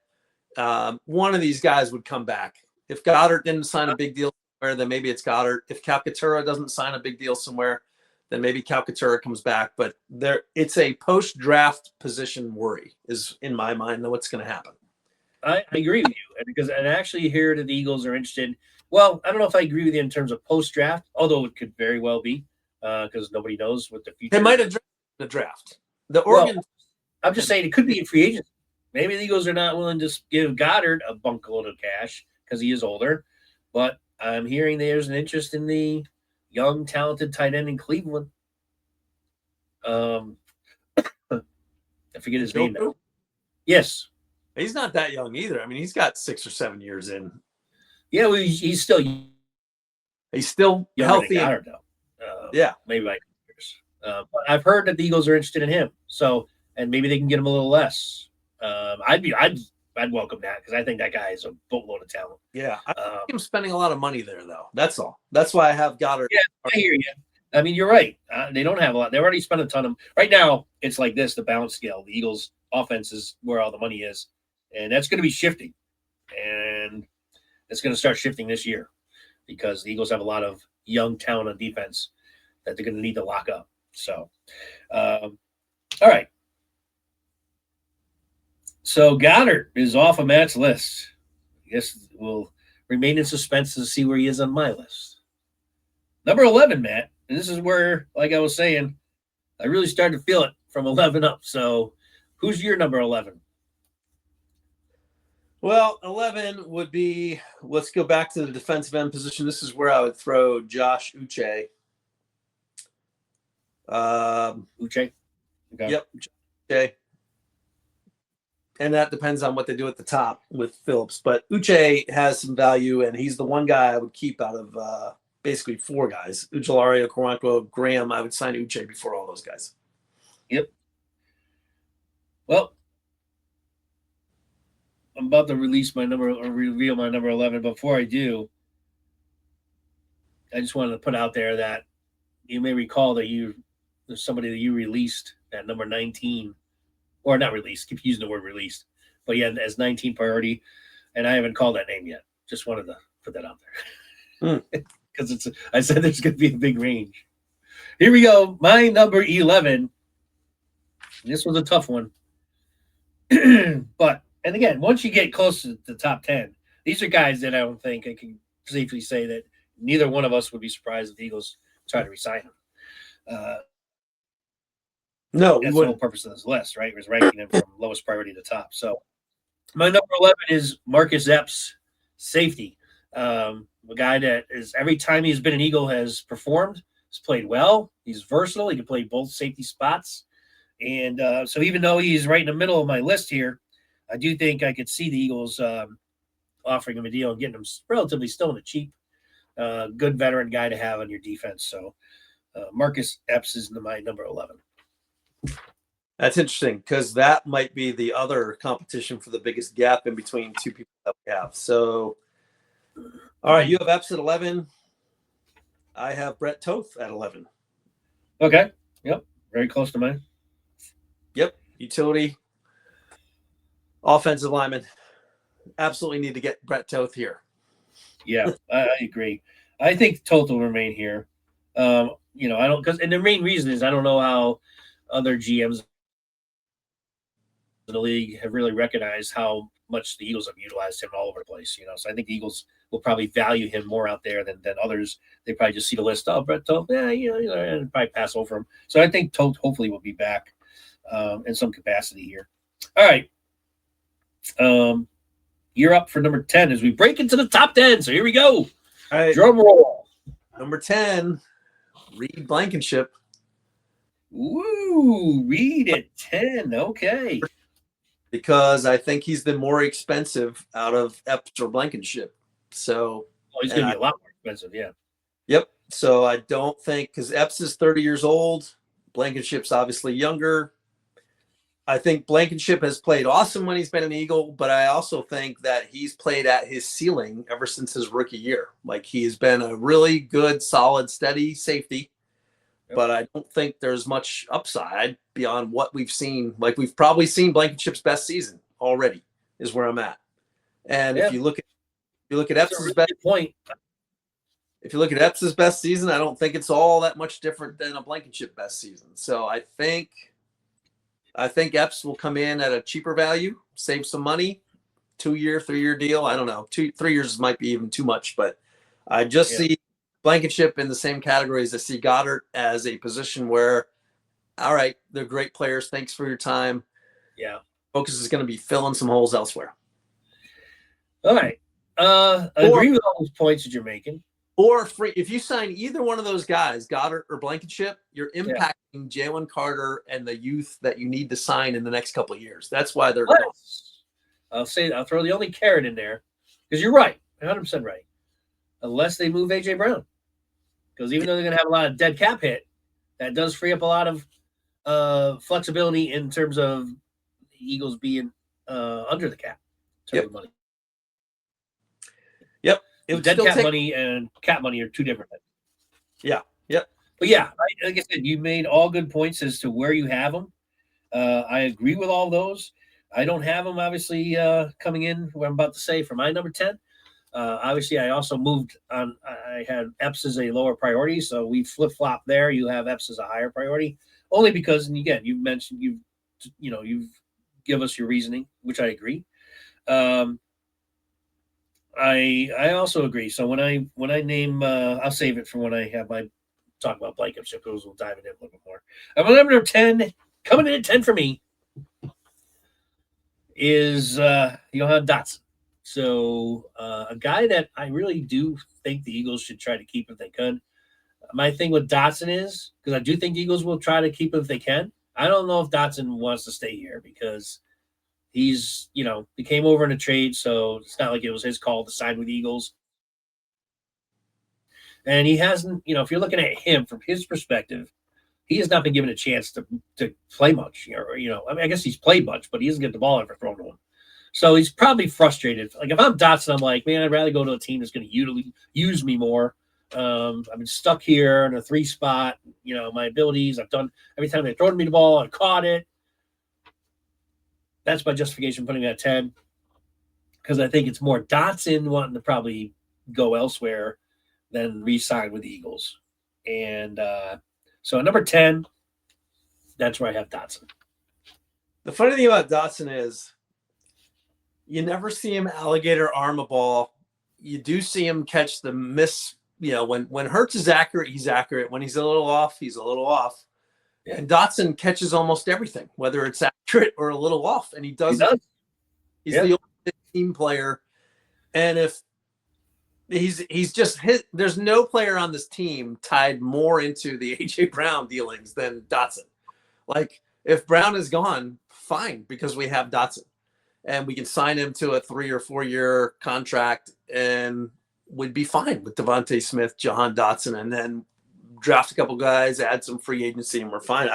B: one of these guys would come back. If Goedert didn't sign a big deal somewhere, then maybe it's Goedert. If Calcaterra doesn't sign a big deal somewhere, then maybe Calcaterra comes back. But it's a post-draft position worry is, in my mind, what's going to happen.
A: I agree with you. Because I actually hear that the Eagles are interested. Well, I don't know if I agree with you in terms of post-draft, although it could very well be because nobody knows what the future
B: They might address the draft. The Oregon.
A: Well, I'm just saying it could be in free agency. Maybe the Eagles are not willing to give Goedert a bunkload of cash because he is older. But I'm hearing there's an interest in the young, talented tight end in Cleveland. I forget his name now. Yes.
B: He's not that young either. I mean, he's got 6 or 7 years in.
A: Yeah, well, he's still
B: healthy.
A: Goddard, though. Maybe like years. But I've heard that the Eagles are interested in him. So, and maybe they can get him a little less. I'd welcome that because I think that guy is a boatload of talent.
B: Yeah, I think him spending a lot of money there, though. That's all. That's why I have Goddard.
A: Yeah, I hear you. I mean, you're right. They don't have a lot. They already spent a ton of right now. It's like this: the balance scale. The Eagles' offense is where all the money is, and that's going to be shifting, and it's going to start shifting this year. because the Eagles have a lot of young talent on defense that they're going to need to lock up. So, all right. So Goddard is off of Matt's list. I guess we'll remain in suspense to see where he is on my list. Number 11, Matt. And this is where, like I was saying, I really started to feel it from 11 up. So who's your number 11?
B: Well, 11 would be, let's go back to the defensive end position. This is where I would throw Josh Uche.
A: Uche?
B: Okay. Yep. Uche. And that depends on what they do at the top with Phillips. But Uche has some value, and he's the one guy I would keep out of basically four guys. Ujulari, Okoronkwo, Graham. I would sign Uche before all those guys.
A: Yep. Well, I'm about to release my number or reveal my number 11. Before I do, I just wanted to put out there that you may recall that there's somebody that you released at number 19, or not released, keep using the word released, but yeah, as 19 priority, and I haven't called that name yet. Just wanted to put that out there. Because I said there's going to be a big range. Here we go. My number 11. This was a tough one. But, and again, once you get close to the top 10, these are guys that I don't think I can safely say that neither one of us would be surprised if the Eagles try to resign him.
B: No,
A: that's the whole purpose of this list, right? Was ranking him from lowest priority to top. So my number 11 is Marcus Epps, safety. A guy that is every time he's been an Eagle has performed. He's played well. He's versatile. He can play both safety spots. And so even though he's right in the middle of my list here, I do think I could see the Eagles offering him a deal and getting him relatively still in a cheap, good veteran guy to have on your defense. So Marcus Epps is my number 11.
B: That's interesting because that might be the other competition for the biggest gap in between two people that we have. So, all right, you have Epps at 11. I have Brett Toth at 11.
A: Okay. Yep. Very close to mine.
B: Yep. Utility. Offensive lineman. Absolutely need to get Brett Toth here.
A: Yeah, I agree. I think Toth will remain here. I don't, and the main reason is I don't know how other GMs in the league have really recognized how much the Eagles have utilized him all over the place. So I think the Eagles will probably value him more out there than others. They probably just see the list. Oh, Brett Toth, and probably pass over him. So I think Toth hopefully will be back in some capacity here. All right. You're up for number 10 as we break into the top 10. So here we go.
B: All right.
A: Drum roll.
B: Number 10, Reed Blankenship.
A: Ooh, Reed at 10. Okay.
B: Because I think he's the more expensive out of Epps or Blankenship. So
A: he's going to be a lot more expensive, yeah.
B: Yep. So I don't think, because Epps is 30 years old, Blankenship's obviously younger. I think Blankenship has played awesome when he's been an Eagle, but I also think that he's played at his ceiling ever since his rookie year. Like he has been a really good, solid, steady safety. Yep. But I don't think there's much upside beyond what we've seen. Like we've probably seen Blankenship's best season already is where I'm at. And if you look at Epps' best point, if you look at Epps' best season, I don't think it's all that much different than a Blankenship best season. So I think Epps will come in at a cheaper value, save some money, 2-year, 3-year deal. I don't know. 3 years might be even too much, but I just see Blankenship in the same category as I see Goddard as a position where, all right, they're great players. Thanks for your time.
A: Yeah.
B: Focus is going to be filling some holes elsewhere.
A: All right. I agree with all those points that you're making.
B: Or free, if you sign either one of those guys, Goddard or Blankenship, you're impacting Jalen Carter and the youth that you need to sign in the next couple of years. That's why they're going.
A: I'll throw the only carrot in there because you're right, 100% right. Unless they move AJ Brown, because even though they're going to have a lot of dead cap hit, that does free up a lot of flexibility in terms of the Eagles being under the cap in terms of money.
B: Yep.
A: Dead cap money and cap money are two different things.
B: Yeah. Yep.
A: But yeah, like I said, you made all good points as to where you have them. I agree with all those. I don't have them obviously coming in. What I'm about to say for my number 10. Obviously, I also moved on. I had Epps as a lower priority, so we flip flop there. You have Epps as a higher priority, only because, and again, you've mentioned you've give us your reasoning, which I agree. Um, I also agree. So when I name, I'll save it for when I have my talk about Blankenship, because we'll dive into it a little bit more. Number 10, coming in at 10 for me, is Johan Dotson. So a guy that I really do think the Eagles should try to keep if they could. My thing with Dotson is, because I do think the Eagles will try to keep him if they can. I don't know if Dotson wants to stay here, because he's, he came over in a trade, so it's not like it was his call to sign with the Eagles. And he hasn't, if you're looking at him from his perspective, he has not been given a chance to play much. I mean, I guess he's played much, but he doesn't get the ball ever thrown to him. So he's probably frustrated. Like, if I'm Dotson, I'm like, man, I'd rather go to a team that's going to use me more. I've been stuck here in a 3 spot. My abilities, I've done every time they've thrown me the ball, I've caught it. That's my justification putting me at 10, because I think it's more Dotson wanting to probably go elsewhere than re-sign with the Eagles. And so at number 10, that's where I have Dotson.
B: The funny thing about Dotson is you never see him alligator arm a ball. You do see him catch the miss. When Hurts is accurate, he's accurate. When he's a little off, he's a little off. And Dotson catches almost everything, whether it's accurate or a little off. And he does. He's the ultimate team player. And if he's just hit, there's no player on this team tied more into the A.J. Brown dealings than Dotson. Like, if Brown is gone, fine, because we have Dotson. And we can sign him to a 3 or 4 year contract, and we'd be fine with Devontae Smith, Jahan Dotson, and then draft a couple guys, add some free agency, and we're fine.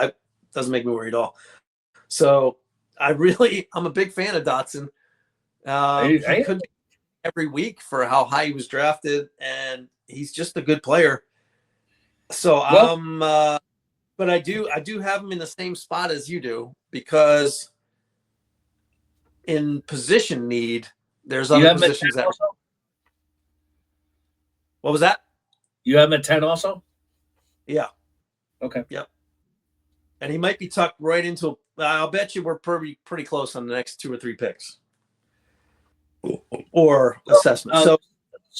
B: Doesn't make me worried at all. So I'm a big fan of Dotson. He could be every week for how high he was drafted, and he's just a good player. So but I do have him in the same spot as you do, because in position need, there's other positions that. Also? What was that?
A: You have him at 10 also?
B: Yeah.
A: Okay.
B: Yep. And he might be tucked right into. I'll bet you we're pretty close on the next 2 or 3 picks or assessment. So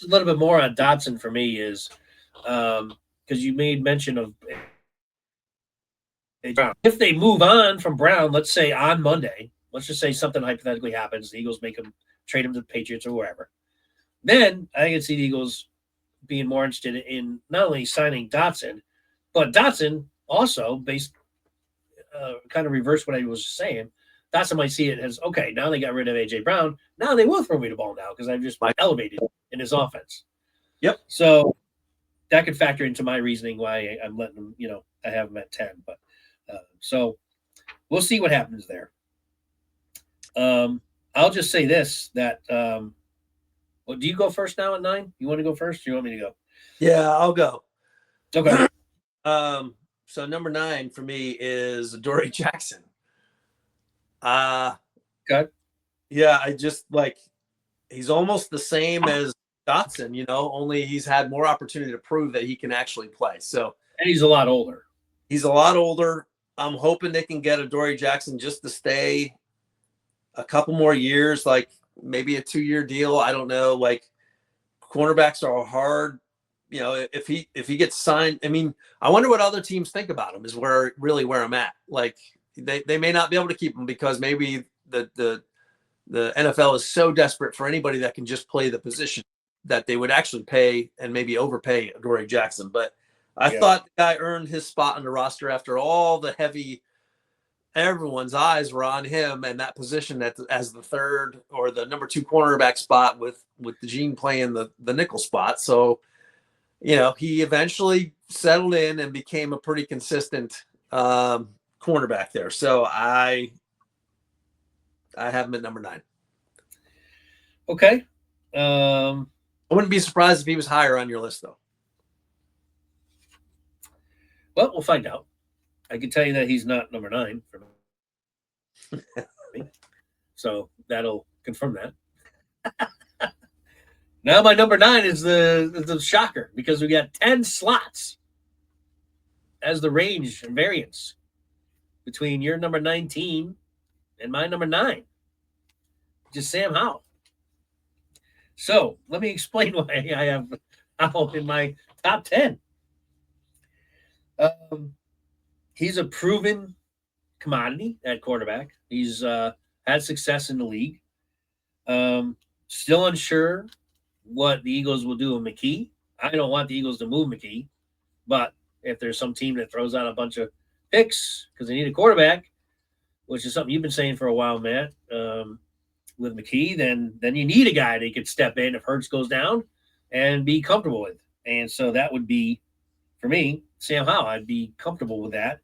A: a little bit more on Dotson for me is because you made mention of if they move on from Brown, let's say on Monday. Let's just say something hypothetically happens. The Eagles make him trade him to the Patriots or wherever. Then I can see the Eagles being more interested in not only signing Dotson, but Dotson also kind of reverse what I was saying. Dotson might see it as, okay, now they got rid of A.J. Brown. Now they will throw me the ball now because I've just elevated in his offense.
B: Yep.
A: So that could factor into my reasoning why I'm letting him, I have him at 10. But so we'll see what happens there. I'll just say this, that well, do you go first now at 9? You want to go first, or you want me to go?
B: Yeah, I'll go.
A: Okay.
B: So number 9 for me is Adoree Jackson.
A: Okay.
B: Yeah, I just he's almost the same as Dotson, only he's had more opportunity to prove that he can actually play. So,
A: and he's a lot older.
B: I'm hoping they can get Adoree Jackson just to stay a couple more years, like maybe a 2-year deal. I don't know. Cornerbacks are hard. If he gets signed, I mean, I wonder what other teams think about him is where I'm at. They may not be able to keep him because maybe the NFL is so desperate for anybody that can just play the position that they would actually pay and maybe overpay Adoree Jackson. But I thought the guy earned his spot on the roster after all the everyone's eyes were on him and that position as the 3rd or the number 2 cornerback spot with DeJean playing the nickel spot. So, he eventually settled in and became a pretty consistent cornerback there. So I have him at number 9.
A: Okay.
B: I wouldn't be surprised if he was higher on your list, though.
A: Well, we'll find out. I can tell you that he's not number 9 for me. So that'll confirm that. Now my number 9 is the shocker because we got 10 slots as the range and variance between your number 19 and my number 9, which is Sam Howell. So let me explain why I have Howell in my top 10. He's a proven commodity at quarterback. He's had success in the league. Still unsure what the Eagles will do with McKee. I don't want the Eagles to move McKee, but if there's some team that throws out a bunch of picks because they need a quarterback, which is something you've been saying for a while, Matt, with McKee, then you need a guy that could step in if Hurts goes down and be comfortable with. And so that would be, for me, Sam Howell. I'd be comfortable with that.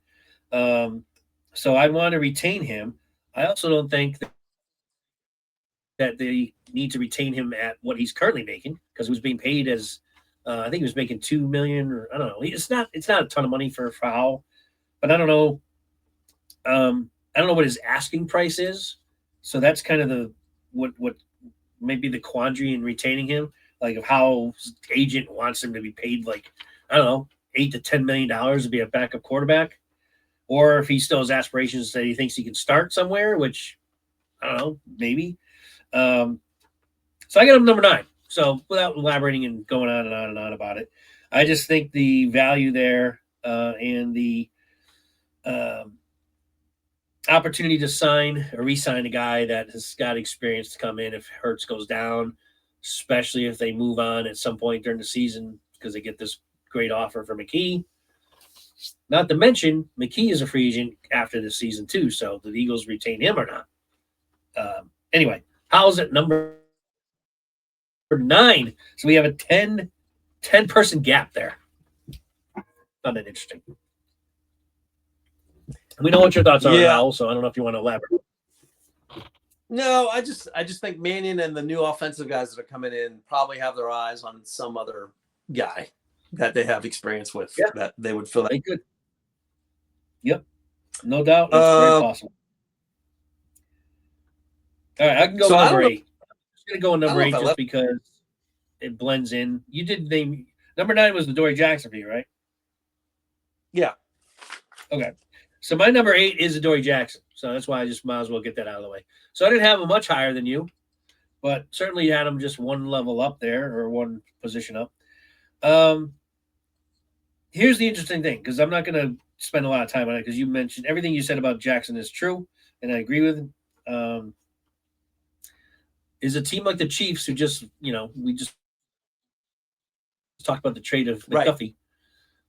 A: So I want to retain him. I also don't think that they need to retain him at what he's currently making because he was being paid as I think he was making $2 million, or I don't know. It's not a ton of money for Howell, but I don't know. I don't know what his asking price is. So that's kind of what maybe the quandary in retaining him. Like if Howell's agent wants him to be paid like, I don't know, $8 to $10 million to be a backup quarterback, or if he still has aspirations that he thinks he can start somewhere, which I don't know, maybe. So I got him number 9. So without elaborating and going on and on and on about it, I just think the value there and the opportunity to sign or re-sign a guy that has got experience to come in if Hurts goes down, especially if they move on at some point during the season because they get this great offer for McKee. Not to mention, McKee is a free agent after the season too, so do the Eagles retain him or not? Anyway, Howell's at number 9. So we have a 10-person gap there. Not that interesting. We know what your thoughts are on Howell, so I don't know if you want to elaborate.
B: No, I just think Mannion and the new offensive guys that are coming in probably have their eyes on some other guy that they have experience with that they would feel that.
A: They could. Yep. No doubt. That's very possible. All right, I can go number 8. I'm just going to go with number 8 just because it blends in. You did name number 9 was the Dory Jackson for you, right?
B: Yeah.
A: Okay. So my number 8 is Adoree Jackson. So that's why I just might as well get that out of the way. So I didn't have him much higher than you, but certainly you had him just one level up there or one position up. Here's the interesting thing, because I'm not going to spend a lot of time on it because you mentioned everything you said about Jackson is true, and I agree with it. Is a team like the Chiefs who just, we just talked about the trade of McDuffie.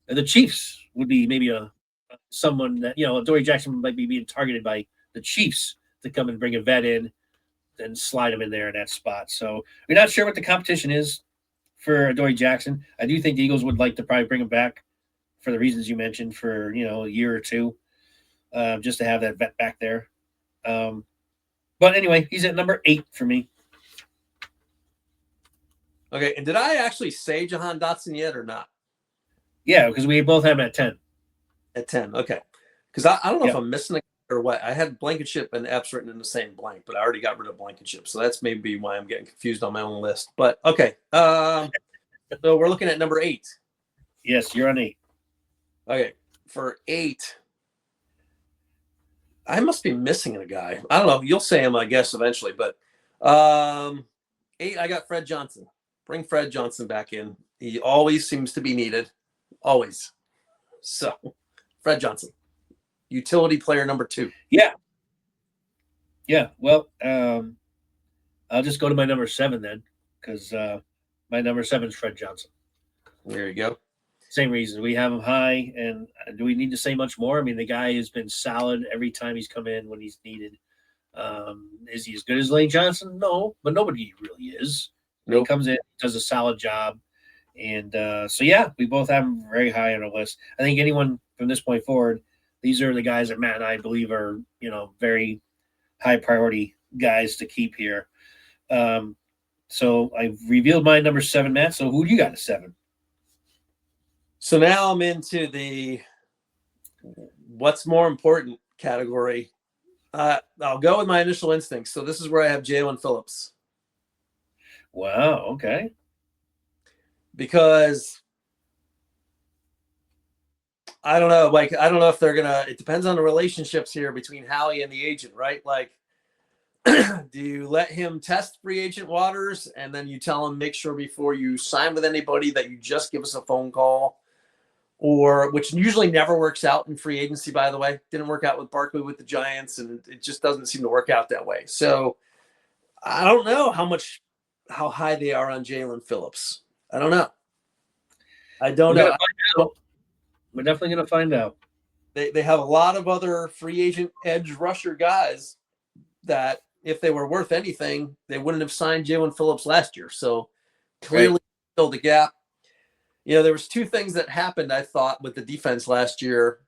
A: Right. The Chiefs would be maybe someone that, Adoree Jackson might be being targeted by the Chiefs to come and bring a vet in and slide him in there in that spot. So we're not sure what the competition is for Adoree Jackson. I do think the Eagles would like to probably bring him back for the reasons you mentioned for, a year or two, just to have that vet back there. But anyway, he's at number 8 for me.
B: Okay, and did I actually say Jahan Dotson yet or not?
A: Yeah, because we both have him at 10.
B: At 10, okay. Because I don't know if I'm missing a or what. I had Blankenship and Epps written in the same blank, but I already got rid of Blankenship, so that's maybe why I'm getting confused on my own list. But okay, so we're looking at number 8.
A: Yes, you're on 8.
B: Okay, for 8, I must be missing a guy. I don't know. You'll say him, I guess, eventually. But 8, I got Fred Johnson. Bring Fred Johnson back in. He always seems to be needed. Always. So, Fred Johnson. Utility player number 2.
A: Yeah. Yeah. Well, I'll just go to my number 7 then, because my number 7 is Fred Johnson.
B: There you go.
A: Same reason. We have him high, and do we need to say much more? I mean, the guy has been solid every time he's come in when he's needed. Is he as good as Lane Johnson? No, but nobody really is. Nope. He comes in, does a solid job. And so, yeah, we both have him very high on our list. I think anyone from this point forward, these are the guys that Matt and I believe are, very high priority guys to keep here. So I've revealed my number 7, Matt. So who do you got at 7?
B: So now I'm into the what's more important category. I'll go with my initial instincts. So this is where I have Jalen Phillips.
A: Wow. Okay.
B: because I don't know. Like, I don't know if they're gonna. It depends on the relationships here between Howie and the agent, right? Like, do you let him test free agent waters and then you tell him make sure before you sign with anybody that you just give us a phone call, or which usually never works out in free agency, by the way. Didn't work out with Barkley with the Giants, and it just doesn't seem to work out that way. So I don't know how high they are on Jalen Phillips. I don't know. I don't know.
A: We're definitely going to find out.
B: They have a lot of other free agent edge rusher guys that if they were worth anything, they wouldn't have signed Jalen Phillips last year. So clearly filled the gap. You know, there was two things that happened, I thought, with the defense last year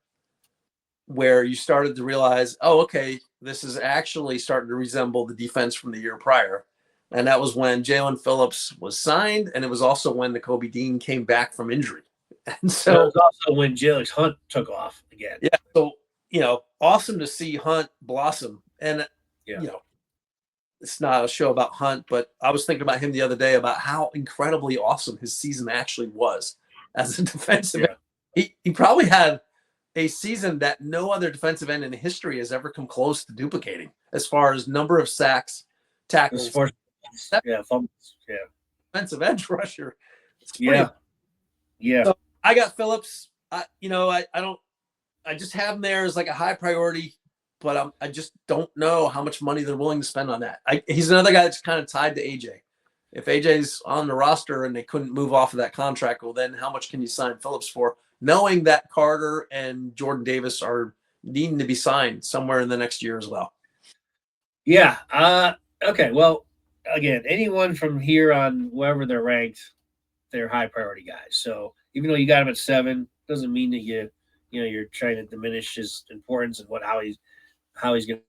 B: where you started to realize, oh, okay, this is actually starting to resemble the defense from the year prior. And that was when Jalen Phillips was signed, and it was also when Nakobe Dean came back from injury. And so
A: it was also when Jalix Hunt took off again.
B: Yeah. So, you know, awesome to see Hunt blossom. And, you know, it's not a show about Hunt, but I was thinking about him the other day about how incredibly awesome his season actually was as a defensive end. He probably had a season that no other defensive end in history has ever come close to duplicating as far as number of sacks, tackles. Defensive edge rusher.
A: Yeah.
B: So I got Phillips. I just have him there as like a high priority, but I just don't know how much money they're willing to spend on that. He's another guy that's kind of tied to AJ. If AJ's on the roster and they couldn't move off of that contract, well, then how much can you sign Phillips for? Knowing that Carter and Jordan Davis are needing to be signed somewhere in the next year as well.
A: Yeah. Okay. Well, again, anyone from here on wherever they're ranked, they're high priority guys. So even though you got him at 7, doesn't mean that you're trying to diminish his importance and how he's going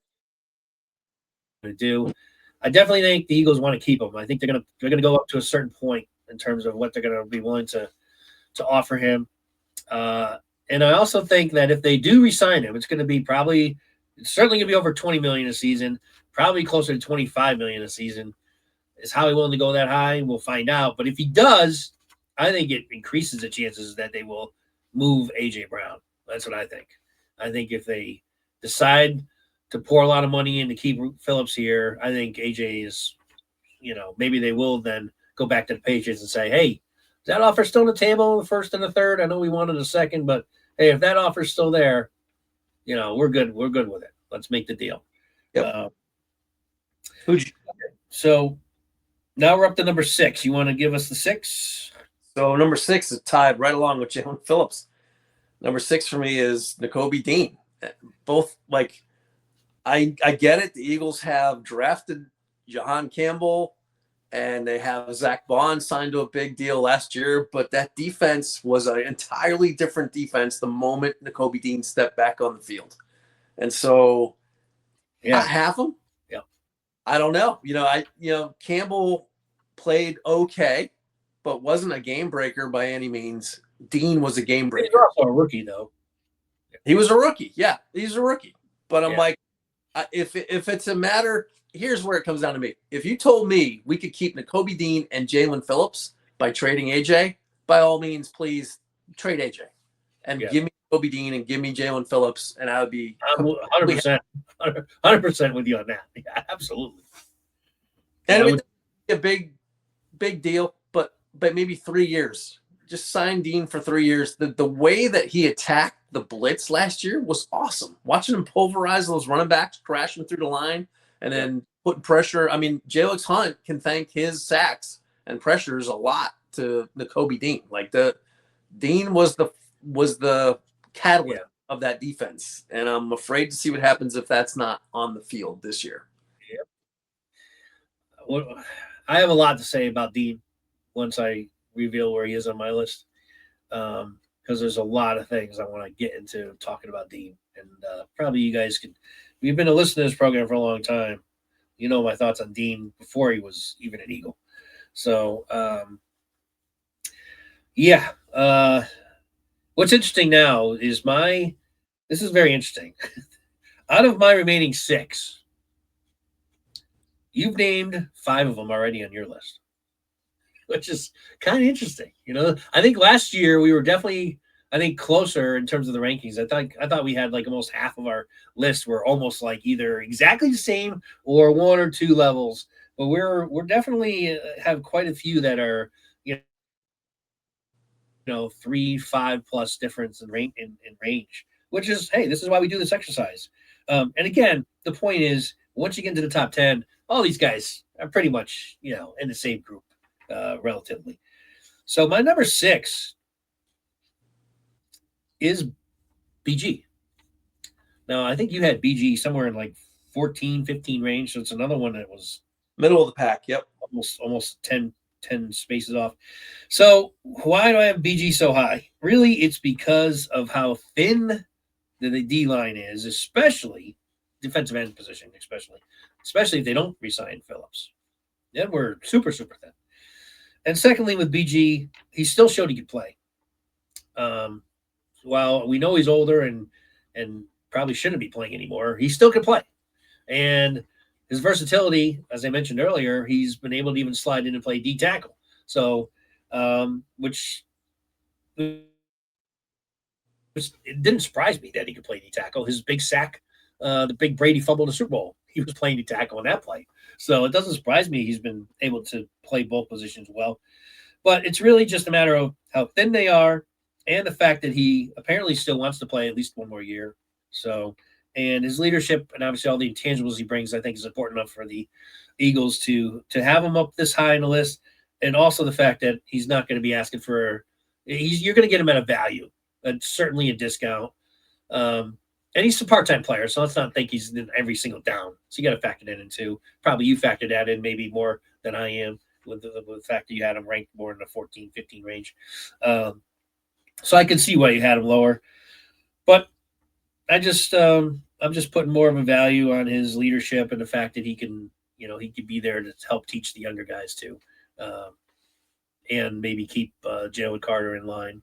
A: to do. I definitely think the Eagles want to keep him. I think they're going to go up to a certain point in terms of what they're going to be willing to offer him. And I also think that if they do re-sign him, it's certainly going to be over $20 million a season, probably closer to $25 million a season. Is Howie willing to go that high? We'll find out. But if he does, I think it increases the chances that they will move A.J. Brown. That's what I think. I think if they decide to pour a lot of money in to keep Phillips here, I think A.J. is, maybe they will then go back to the Patriots and say, hey, is that offer still on the table, the first and the third? I know we wanted a second, but hey, if that offer's still there, we're good. We're good with it. Let's make the deal.
B: Yep.
A: So now we're up to number 6. You want to give us the 6?
B: So number 6 is tied right along with Jalen Phillips. Number 6 for me is Nakobe Dean. Both, like, I get it. The Eagles have drafted Jahan Campbell and they have Zach Bond signed to a big deal last year, but that defense was an entirely different defense the moment Nakobe Dean stepped back on the field. And so I have him.
A: Yeah.
B: I don't know. Campbell played okay, but wasn't a game breaker by any means. Dean was a game breaker.
A: He's also a rookie, though.
B: He was a rookie. Yeah, he's a rookie. But I'm like, if it's a matter, here's where it comes down to me. If you told me we could keep Nakobe Dean and Jalen Phillips by trading AJ, by all means, please trade AJ and give me Nakobe Dean and give me Jalen Phillips, and I would be
A: 100% with you on that. Yeah, absolutely.
B: And it would be a big deal, but maybe 3 years. Just sign Dean for 3 years. The way that he attacked the blitz last year was awesome. Watching him pulverize those running backs, crashing through the line, and then putting pressure. I mean, Jalix Hunt can thank his sacks and pressures a lot to Nakobe Dean. Like Dean was the catalyst of that defense, and I'm afraid to see what happens if that's not on the field this year.
A: Yep. Well, I have a lot to say about Dean once I reveal where he is on my list, because there's a lot of things I want to get into talking about Dean, and probably you guys can. If you've been listening to this program for a long time, you know my thoughts on Dean before he was even an Eagle. So, what's interesting now is this is very interesting. Out of my remaining 6, you've named 5 of them already on your list. which is kind of interesting. I think last year we were definitely, I think, closer in terms of the rankings. I thought we had like almost half of our list were almost like either exactly the same or one or two levels. But we're definitely have quite a few that are 3, 5 plus difference in range. Which is, hey, this is why we do this exercise. And again, the point is, once you get into the top 10, all these guys are pretty much in the same group, relatively. So my number 6 is BG. Now, I think you had BG somewhere in like 14, 15 range. So it's another one that was
B: middle of the pack. Yep.
A: Almost 10 spaces off. So why do I have BG so high? Really, it's because of how thin the D line is, especially defensive end position, especially if they don't resign Phillips. Then we're super, super thin. And secondly, with BG, he still showed he could play. While we know he's older and probably shouldn't be playing anymore, he still can play. And his versatility, as I mentioned earlier, he's been able to even slide in and play D tackle. So, which it didn't surprise me that he could play D tackle. His big sack, the big Brady fumble in the Super Bowl, he was playing D tackle on that play. So it doesn't surprise me he's been able to play both positions well. But it's really just a matter of how thin they are and the fact that he apparently still wants to play at least one more year. So, and his leadership and obviously all the intangibles he brings, I think, is important enough for the Eagles to have him up this high in the list. And also the fact that he's not going to be asking for you're going to get him at a value, certainly a discount. And he's a part-time player, so let's not think he's in every single down. So you got to factor that in too. Probably you factored that in maybe more than I am with the fact that you had him ranked more in the 14, 15 range. So I can see why you had him lower. But I'm just putting more of a value on his leadership and the fact that he can be there to help teach the younger guys too. And maybe keep Jalen Carter in line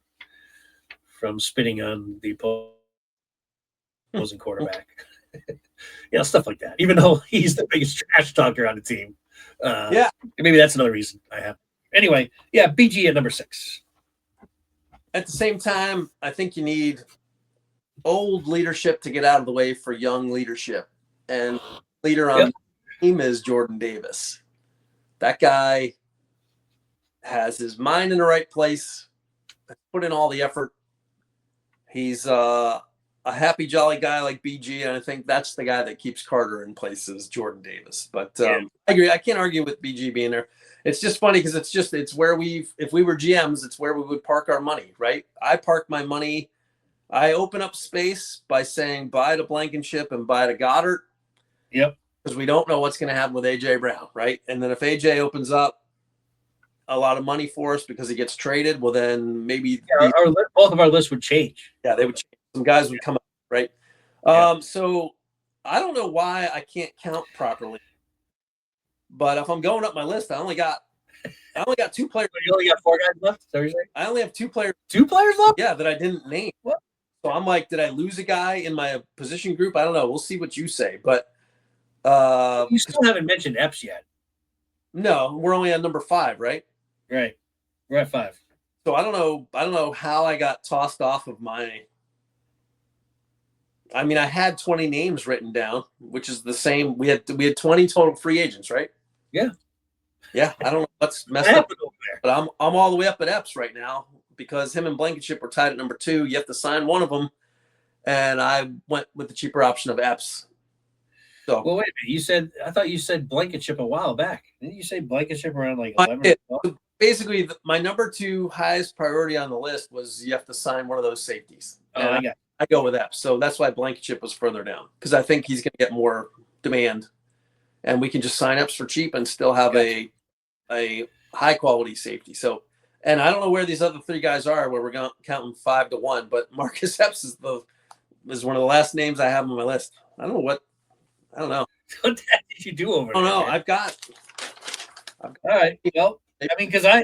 A: from spitting on the opposing quarterback. Stuff like that. Even though he's the biggest trash talker on the team. Maybe that's another reason I have. Anyway, BG at number 6.
B: At the same time, I think you need old leadership to get out of the way for young leadership. And leader on the team is Jordan Davis. That guy has his mind in the right place, put in all the effort. He's a happy, jolly guy like BG, and I think that's the guy that keeps Carter in place is Jordan Davis. But I agree. I can't argue with BG being there. It's just funny because it's where if we were GMs, it's where we would park our money, right? I park my money. I open up space by saying buy to Blankenship and buy to Goddard.
A: Yep.
B: Because we don't know what's going to happen with A.J. Brown, right? And then if A.J. opens up a lot of money for us because he gets traded, well, then maybe
A: both of our lists would change.
B: Yeah, they would change. Some guys would come up, right? So I don't know why I can't count properly. But if I'm going up my list, I only got 2 players.
A: You only got 4 guys left?
B: I only have 2 players.
A: 2 players left?
B: Yeah, that I didn't name.
A: What?
B: So I'm like, did I lose a guy in my position group? I don't know. We'll see what you say. But
A: you still haven't mentioned Epps yet.
B: No, we're only on number 5, right?
A: Right. We're at 5.
B: So I don't know how I got tossed off of my. I mean, I had 20 names written down, which is the same. We had 20 total free agents, right?
A: Yeah.
B: Yeah. I don't know what's messed up over there, but I'm all the way up at Epps right now because him and Blankenship were tied at number 2. You have to sign one of them, and I went with the cheaper option of Epps. So,
A: well, wait a minute. I thought you said Blankenship a while back. Didn't you say Blankenship around like 11?
B: Basically, my number 2 highest priority on the list was you have to sign one of those safeties. I go with Epps. So that's why Blankenship was further down because I think he's going to get more demand, and we can just sign Epps for cheap and still have a high quality safety. So, and I don't know where these other 3 guys are where we're counting 5 to 1, but Marcus Epps is one of the last names I have on my list. I don't know. What
A: the heck did you do over there?
B: I don't know. I've got.
A: All right. Well, I mean, because I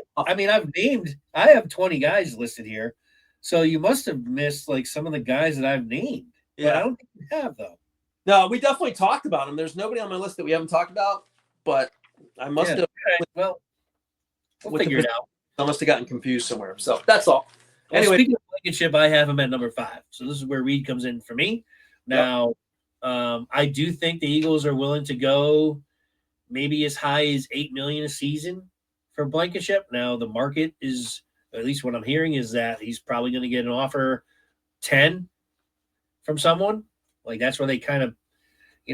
A: have 20 guys listed here. So you must have missed like some of the guys that I've named. Yeah. But I don't think you have though.
B: No, we definitely talked about them. There's nobody on my list that we haven't talked about, but I must have.
A: Well, We'll figure it out.
B: I must have gotten confused somewhere. So that's all.
A: Well, anyway, speaking of Blankenship, I have him at number 5. So this is where Reed comes in for me. Now, I do think the Eagles are willing to go maybe as high as $8 million a season for Blankenship. Now, the market is, at least what I'm hearing, is that he's probably going to get an offer 10 from someone. Like, that's where they kind of,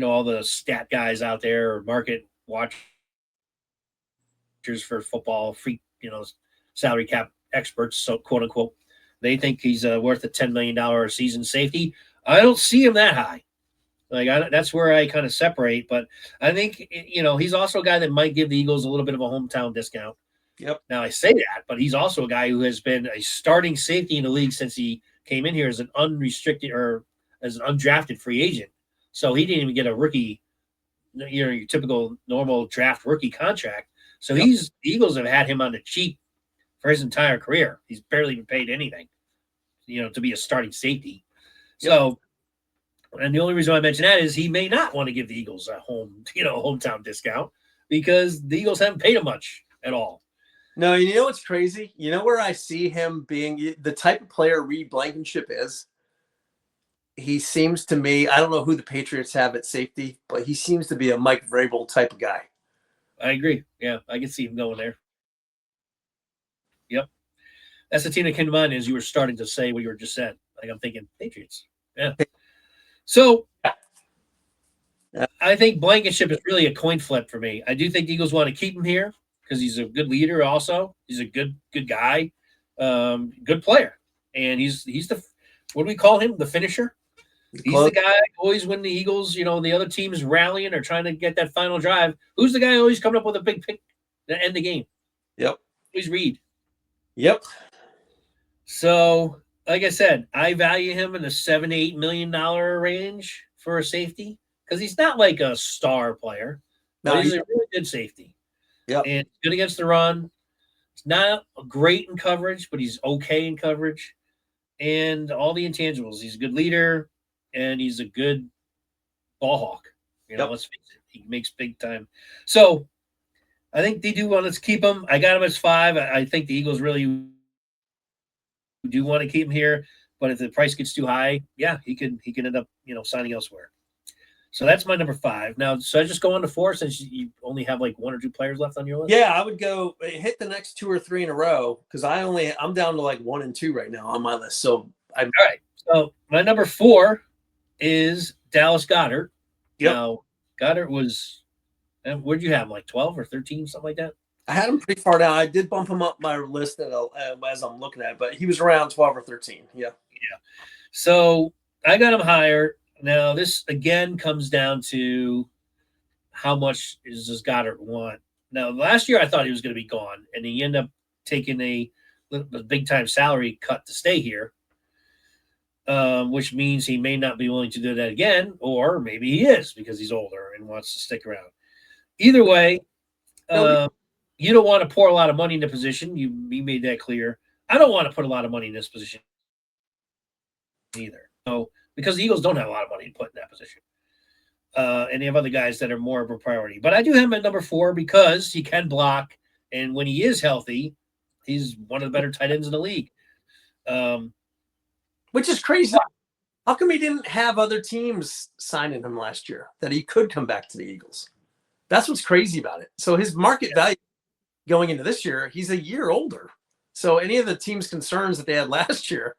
A: all the stat guys out there or market watchers for football, free, salary cap experts, so quote unquote, they think he's worth a $10 million a season safety. I don't see him that high. Like, that's where I kind of separate. But I think, he's also a guy that might give the Eagles a little bit of a hometown discount.
B: Yep.
A: Now, I say that, but he's also a guy who has been a starting safety in the league since he came in here as an unrestricted or as an undrafted free agent. So he didn't even get a rookie, your typical normal draft rookie contract. So the Eagles have had him on the cheap for his entire career. He's barely been paid anything, to be a starting safety. So, and the only reason I mention that is he may not want to give the Eagles a hometown discount because the Eagles haven't paid him much at all.
B: No, you know what's crazy? You know where I see him being the type of player Reed Blankenship is? He seems to me, I don't know who the Patriots have at safety, but he seems to be a Mike Vrabel type of guy.
A: I agree. Yeah, I can see him going there. Yep. That's the team that came to mind as you were starting to say what you were just said. Like, I'm thinking Patriots. Yeah. So I think Blankenship is really a coin flip for me. I do think the Eagles want to keep him here because he's a good leader also. He's a good guy, good player. And he's the, what do we call him? The finisher? He's the guy always when the Eagles, the other team's rallying or trying to get that final drive. Who's the guy always coming up with a big pick to end the game?
B: Yep.
A: Always Reed.
B: Yep.
A: So, like I said, I value him in the $7 to $8 million range for a safety because he's not like a star player. No, he's a really good safety.
B: Yeah,
A: and good against the run. He's not great in coverage, but he's okay in coverage, and all the intangibles. He's a good leader, and he's a good ball hawk. Let's face it, he makes big time. So, I think they do want to keep him. I got him as 5. I think the Eagles really do want to keep him here, but if the price gets too high, he can end up signing elsewhere. So that's my number 5. Now, so I just go on to 4 since you only have like 1 or 2 players left on your list.
B: Yeah, I would go hit the next 2 or 3 in a row because I'm down to like 1 and 2 right now on my list. So
A: all right. So my number 4 is Dallas Goedert.
B: Yep.
A: Now Goedert was, where'd you have him, like 12 or 13, something like that?
B: I had him pretty far down. I did bump him up my list as I'm looking at it, but he was around 12 or 13. Yeah.
A: Yeah. So I got him higher. Now, this again comes down to how much does Goddard want. Now, last year I thought he was going to be gone, and he ended up taking a big-time salary cut to stay here, which means he may not be willing to do that again, or maybe he is because he's older and wants to stick around. Either way, you don't want to pour a lot of money in the position. You made that clear. I don't want to put a lot of money in this position either. So, because the Eagles don't have a lot of money to put in that position. And they have other guys that are more of a priority. But I do have him at number 4 because he can block. And when he is healthy, he's one of the better tight ends in the league.
B: Which is crazy. How come he didn't have other teams signing him last year that he could come back to the Eagles? That's what's crazy about it. So his market value going into this year, he's a year older. So any of the team's concerns that they had last year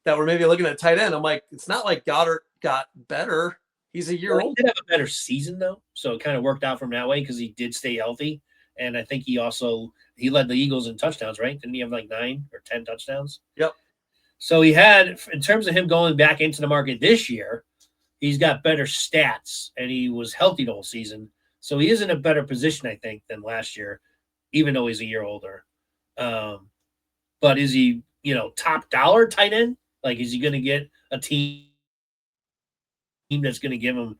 B: that were maybe looking at tight end, I'm like, it's not like Goddard got better. He's a year older.
A: He did have a better season, though. So it kind of worked out from that way because he did stay healthy. And I think he led the Eagles in touchdowns, right? Didn't he have like 9 or 10 touchdowns?
B: Yep.
A: So he had, in terms of him going back into the market this year, he's got better stats and he was healthy the whole season. So he is in a better position, I think, than last year, even though he's a year older. But is he, top dollar tight end? Like, is he going to get a team that's going to give him,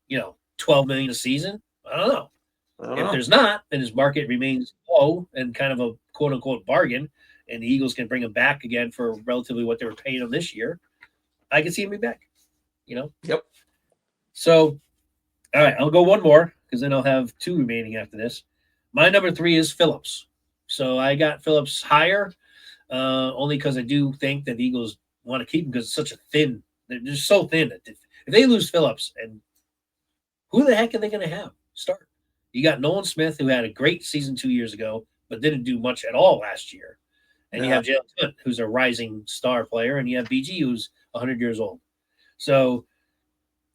A: $12 million a season? I don't know. If there's not, then his market remains low and kind of a quote unquote bargain, and the Eagles can bring him back again for relatively what they were paying him this year. I can see him be back.
B: Yep.
A: So, all right, I'll go one more because then I'll have 2 remaining after this. My number 3 is Phillips. So I got Phillips higher, only because I do think that the Eagles want to keep him because it's such a thin. They're just so thin. If they lose Phillips, and who the heck are they going to have start? You got Nolan Smith, who had a great season 2 years ago, but didn't do much at all last year. And you have Jalen Hunt, who's a rising star player, and you have BG, who's 100 years old. So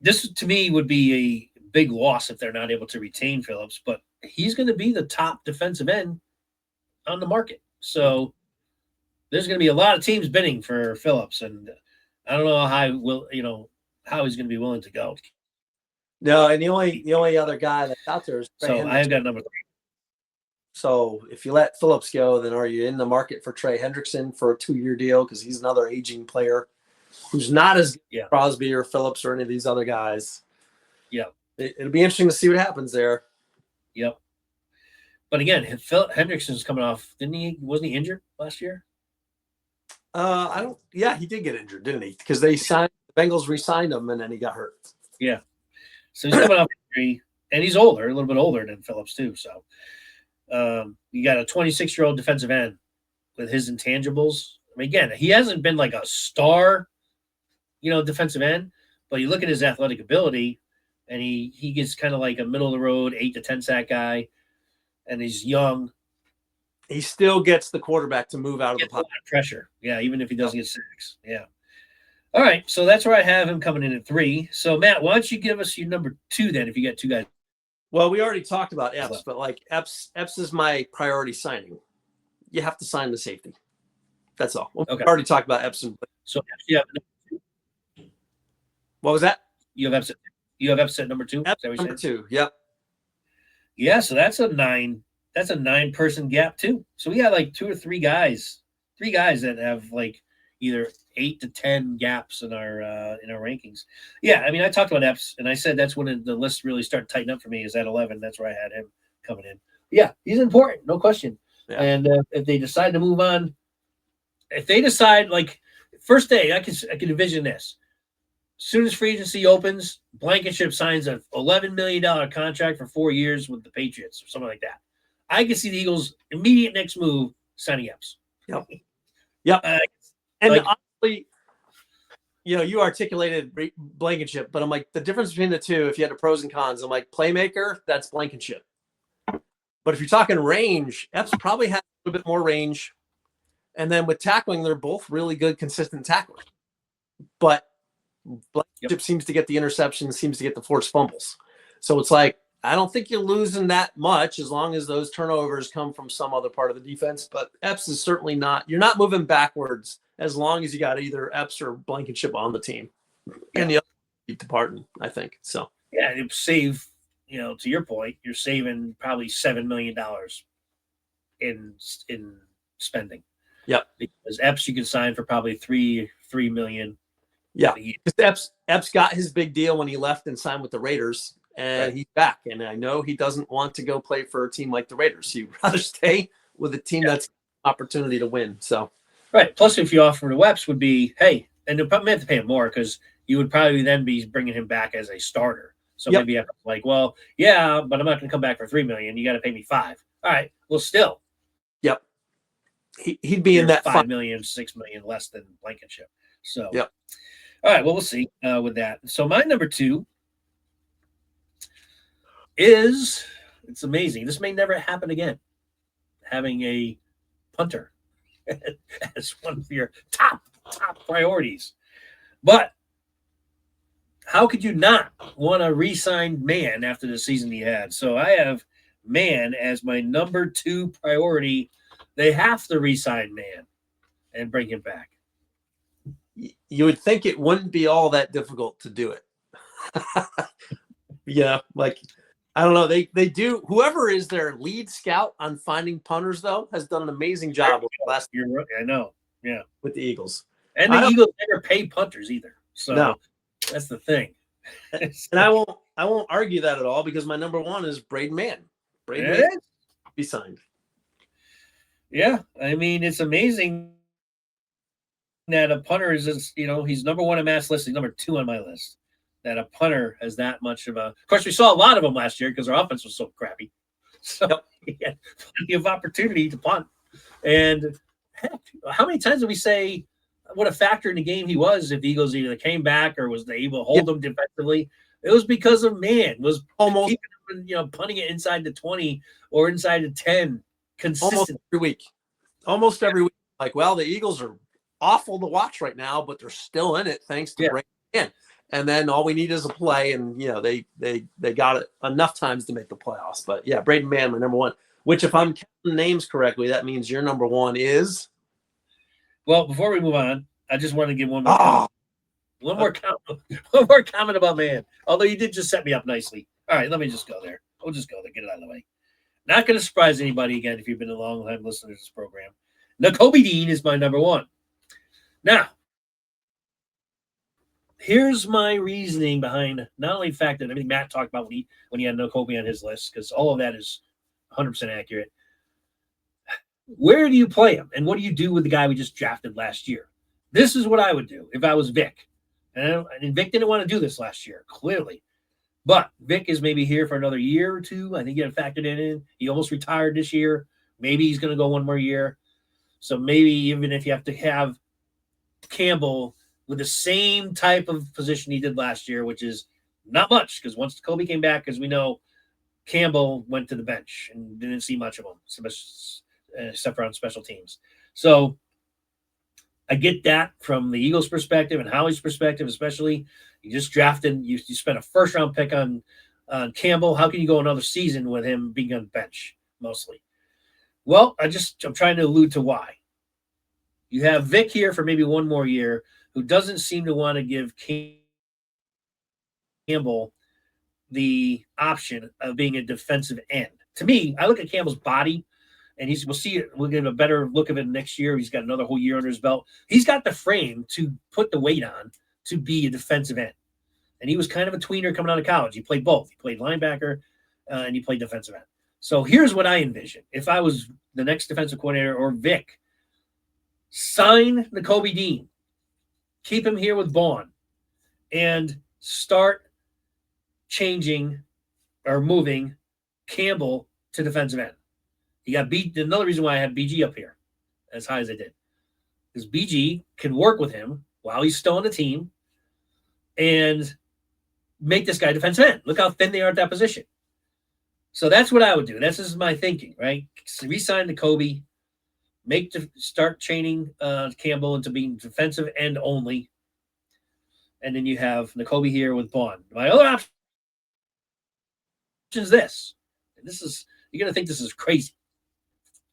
A: this, to me, would be a big loss if they're not able to retain Phillips, but he's going to be the top defensive end on the market. So there's going to be a lot of teams bidding for Phillips, and I don't know how he's going to be willing to go.
B: No, and the only other guy that's out there is
A: Trey Hendrickson. I've got number 3.
B: So if you let Phillips go, then are you in the market for Trey Hendrickson for a 2-year deal? Because he's another aging player who's not as good as Crosby or Phillips or any of these other guys.
A: Yeah.
B: It'll be interesting to see what happens there.
A: Yep. But again, Hendrickson's coming off. Wasn't he injured last year?
B: He did get injured, didn't he? Because the Bengals re-signed him and then he got hurt.
A: Yeah. So he's coming off injury, and he's older, a little bit older than Phillips too. So you got a 26-year-old defensive end with his intangibles. I mean, again, he hasn't been like a star, defensive end, but you look at his athletic ability, and he gets kind of like a middle of the road 8 to 10 sack guy, and he's young.
B: He still gets the quarterback to move out of the pocket.
A: Pressure. Yeah, even if he doesn't get sacks. Yeah. All right, so that's where I have him coming in at 3. So, Matt, why don't you give us your number 2 then if you got 2 guys?
B: Well, we already talked about Epps, but like Epps is my priority signing. You have to sign the safety. That's all. Okay. We already talked about Epps.
A: So, Epps, you have number 2.
B: What was that?
A: You have Epps at number 2?
B: Epps number 2, yep.
A: Yeah, so that's a 9. That's a 9-person gap too. So we got like 2 or 3 guys that have like either 8 to 10 gaps in our rankings. Yeah, I mean, I talked about Epps, and I said that's when the list really started tightening up for me. Is at 11. That's where I had him coming in. Yeah, he's important, no question. Yeah. And if they decide to move on, if they decide like first day, I can envision this. As soon as free agency opens, Blankenship signs an $11 million contract for 4 years with the Patriots or something like that. I can see the Eagles' immediate next move signing Epps.
B: Yep. And honestly, you articulated Blankenship, but I'm like, the difference between the two, if you had the pros and cons, I'm like, playmaker, that's Blankenship. But if you're talking range, Epps probably has a little bit more range. And then with tackling, they're both really good, consistent tacklers. But Blankenship seems to get the interceptions, seems to get the forced fumbles. So it's like, I don't think you're losing that much as long as those turnovers come from some other part of the defense. But Epps is certainly not. You're not moving backwards as long as you got either Epps or Blankenship on the team. And the other keep departing, I think. So
A: yeah, it save. To your point, you're saving probably $7 million in spending.
B: Yep.
A: Because Epps you can sign for probably $3 million.
B: Yeah. Because Epps got his big deal when he left and signed with the Raiders. And he's back. And I know he doesn't want to go play for a team like the Raiders. He'd rather stay with a team that's an opportunity to win. So,
A: right. Plus, if you offer to Epps would be, hey, and you probably have to pay him more because you would probably then be bringing him back as a starter. So maybe Epps like, well, yeah, but I'm not going to come back for $3 million. You got to pay me $5 million. All right. Well, still.
B: Yep. He'd be in that
A: $5 million, $6 million less than Blankenship. So,
B: yep.
A: All right. Well, we'll see with that. So my number 2. It's amazing. This may never happen again. Having a punter as one of your top priorities. But how could you not want to re-sign Mann after the season he had? So I have Mann as my number 2 priority. They have to re-sign Mann and bring him back.
B: You would think it wouldn't be all that difficult to do it. Like I don't know. They do. Whoever is their lead scout on finding punters, though, has done an amazing job over the last year.
A: I know. Yeah.
B: With the Eagles.
A: And the Eagles never pay punters either. So that's the thing.
B: And I won't argue that at all because my number 1 is Braden Mann. Braden Mann be signed.
A: Yeah. I mean, it's amazing that a punter is, he's number 1 on Matt's list. He's number 2 on my list. That a punter has that much of a. Of course, we saw a lot of them last year because our offense was so crappy. So he had plenty of opportunity to punt. And heck, how many times did we say what a factor in the game he was if the Eagles either came back or was they able to hold them defensively? It was because of was
B: almost
A: keeping them, punting it inside the 20 or inside the 10 consistent
B: almost every week. Like, well, the Eagles are awful to watch right now, but they're still in it thanks to Braden Mann. And then all we need is a play, and they got it enough times to make the playoffs. But yeah, Braden Mann, my number one. Which, if I'm counting names correctly, that means your number one is.
A: Well, before we move on, I just want to give one more comment. One more comment about Mann. Although you did just set me up nicely. All right, let me just go there. We'll just go there. Get it out of the way. Not going to surprise anybody again if you've been a long time listener to this program. Nakobe Dean is my number one. Now, here's my reasoning behind not only the fact that everything Matt talked about when he had Nakobe on his list, because all of that is 100% accurate. Where do you play him, and what do you do with the guy we just drafted last year? This is what I would do if I was Vic. And Vic didn't want to do this last year, clearly. But Vic is maybe here for another year or two. I think he had factored in. He almost retired this year. Maybe he's going to go one more year. So maybe even if you have to have Campbell with the same type of position he did last year, which is not much, because once Kobe came back, as we know, Campbell went to the bench and didn't see much of him, except for on special teams. So I get that from the Eagles' perspective and Howie's perspective, especially. You just drafted, you spent a first-round pick on Campbell. How can you go another season with him being on the bench, mostly? Well, I'm trying to allude to why. You have Vic here for maybe one more year, who doesn't seem to want to give Campbell the option of being a defensive end. To me, I look at Campbell's body, and we'll get a better look of it next year. He's got another whole year under his belt. He's got the frame to put the weight on to be a defensive end. And he was kind of a tweener coming out of college. He played both. He played linebacker, and he played defensive end. So here's what I envision. If I was the next defensive coordinator or Vic, sign Nakobe Dean, keep him here with Vaughn, and start changing or moving Campbell to defensive end. You got another reason why I had BG up here as high as I did, because BG can work with him while he's still on the team and make this guy defensive end. Look how thin they are at that position. So that's what I would do. This is my thinking, right? So resign to Kobe, start chaining Campbell into being defensive end only, and then you have Nakobe here with Vaughn. My other option is this. And this is, you're going to think this is crazy.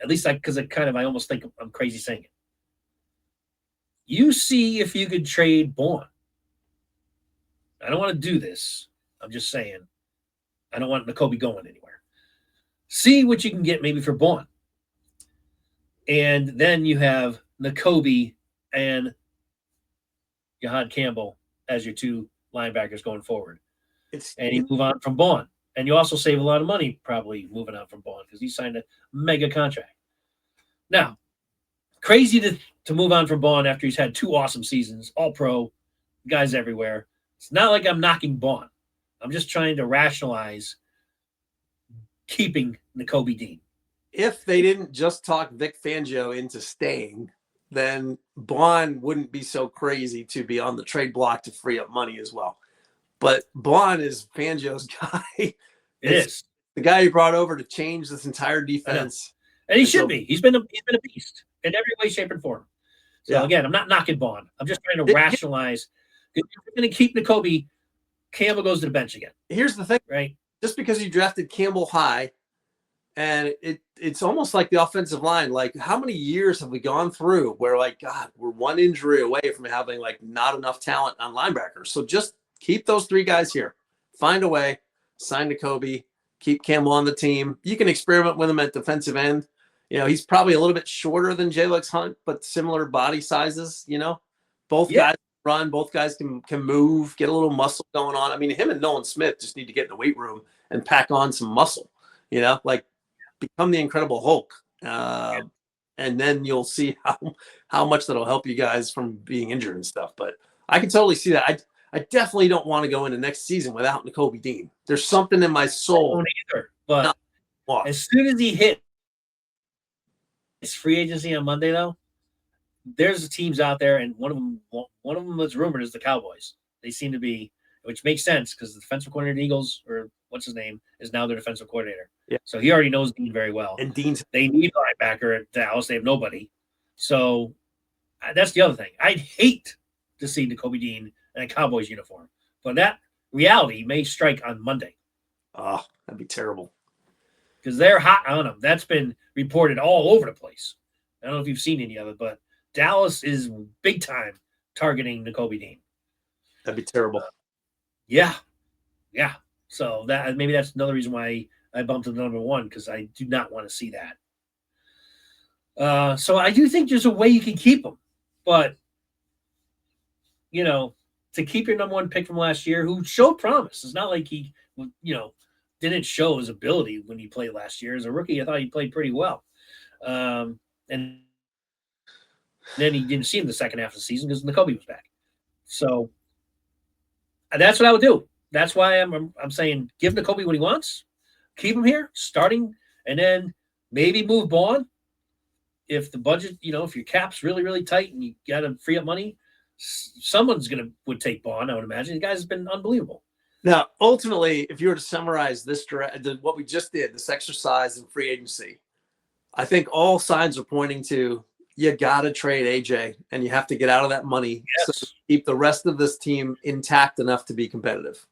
A: At least because I almost think I'm crazy saying it. You see if you could trade Vaughn. I don't want to do this. I'm just saying I don't want Nakobe going anywhere. See what you can get maybe for Vaughn. And then you have Nakobe and Jahad Campbell as your two linebackers going forward. And you move on from Vaughn. And you also save a lot of money probably moving on from Vaughn because he signed a mega contract. Now, crazy to move on from Vaughn after he's had two awesome seasons, all pro, guys everywhere. It's not like I'm knocking Vaughn. I'm just trying to rationalize keeping Nakobe Dean.
B: If they didn't just talk Vic Fangio into staying, then Vaughn wouldn't be so crazy to be on the trade block to free up money as well. But Vaughn is Fangio's guy.
A: It's
B: the guy he brought over to change this entire defense.
A: And he should be. He's been a beast in every way, shape, and form. So, again, I'm not knocking Vaughn. I'm just trying to rationalize. If you're going to keep Nakobe, Campbell goes to the bench again.
B: Here's the thing.
A: Right?
B: Just because you drafted Campbell high, and it's almost like the offensive line. Like, how many years have we gone through where, like, God, we're one injury away from having, like, not enough talent on linebackers. So just keep those three guys here. Find a way. Sign Nakobe. Keep Campbell on the team. You can experiment with him at defensive end. He's probably a little bit shorter than J-Lex Hunt, but similar body sizes, Both guys run. Both guys can move, get a little muscle going on. I mean, him and Nolan Smith just need to get in the weight room and pack on some muscle, like become the Incredible Hulk. And then you'll see how much that'll help you guys from being injured and stuff. But I can totally see that. I definitely don't want to go into next season without Nakobe Dean. There's something in my soul.
A: I don't either, but
B: walk.
A: As soon as he hits free agency on Monday, though, there's teams out there, and one of them that's rumored is the Cowboys. They seem to be, which makes sense because the defensive coordinator of the Eagles, or what's his name, is now their defensive coordinator.
B: Yeah.
A: So he already knows Dean very well.
B: And they
A: need a linebacker at Dallas. They have nobody. So that's the other thing. I'd hate to see Nakobe Dean in a Cowboys uniform, but that reality may strike on Monday.
B: Oh, that'd be terrible.
A: Because they're hot on him. That's been reported all over the place. I don't know if you've seen any of it, but Dallas is big time targeting Nakobe Dean.
B: That'd be terrible.
A: Yeah. So that maybe that's another reason why I bumped to number one, because I do not want to see that. So I do think there's a way you can keep him, but to keep your number one pick from last year, who showed promise. It's not like he, didn't show his ability when he played last year. As a rookie, I thought he played pretty well. And then he didn't see him the second half of the season because Nakobe was back. So that's what I would do. That's why I'm saying give Nakobe what he wants, keep him here, starting, and then maybe move Bond. If the budget, if your cap's really, really tight and you got to free up money, someone's would take Bond, I would imagine. The guy's been unbelievable.
B: Now, ultimately, if you were to summarize what we just did, this exercise in free agency, I think all signs are pointing to you got to trade AJ, and you have to get out of that money to keep the rest of this team intact enough to be competitive.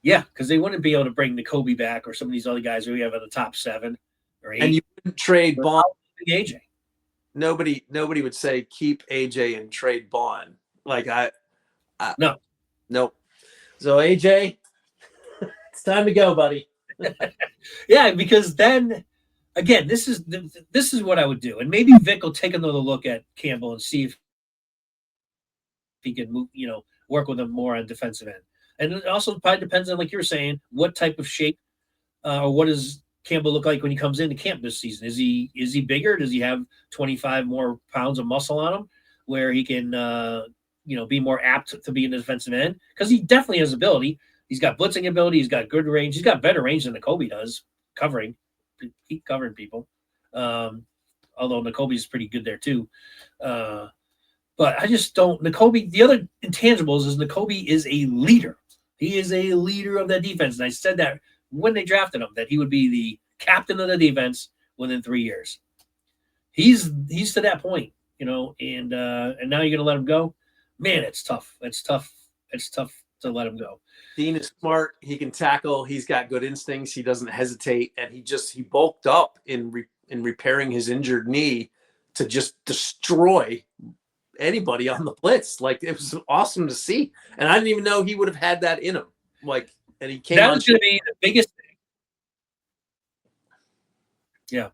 A: Yeah, because they wouldn't be able to bring Nakobe back or some of these other guys who we have in the top 7 or 8.
B: And you wouldn't trade Bond.
A: AJ.
B: Nobody would say keep AJ and trade Bond. Like
A: no.
B: Nope. So AJ, it's time to go, buddy.
A: Yeah, because then again, this is what I would do, and maybe Vic will take another look at Campbell and see if he can move, work with him more on defensive end. And it also probably depends on, like you were saying, what type of shape or what does Campbell look like when he comes into camp this season? Is he bigger? Does he have 25 more pounds of muscle on him where he can be more apt to be in the defensive end? Because he definitely has ability. He's got blitzing ability. He's got good range. He's got better range than Nakobe does, covering people. Although Nakobe's pretty good there too. But I just don't. Nakobe, the other intangibles is Nakobe is a leader. He is a leader of that defense. And I said that when they drafted him, that he would be the captain of the defense within 3 years. He's to that point, and now you're going to let him go. Man, it's tough. It's tough to let him go.
B: Dean is smart. He can tackle. He's got good instincts. He doesn't hesitate. And he bulked up in repairing his injured knee to just destroy anybody on the blitz. Like, it was awesome to see. And I didn't even know he would have had that in him. And he came.
A: That was going to be the biggest thing. Yeah.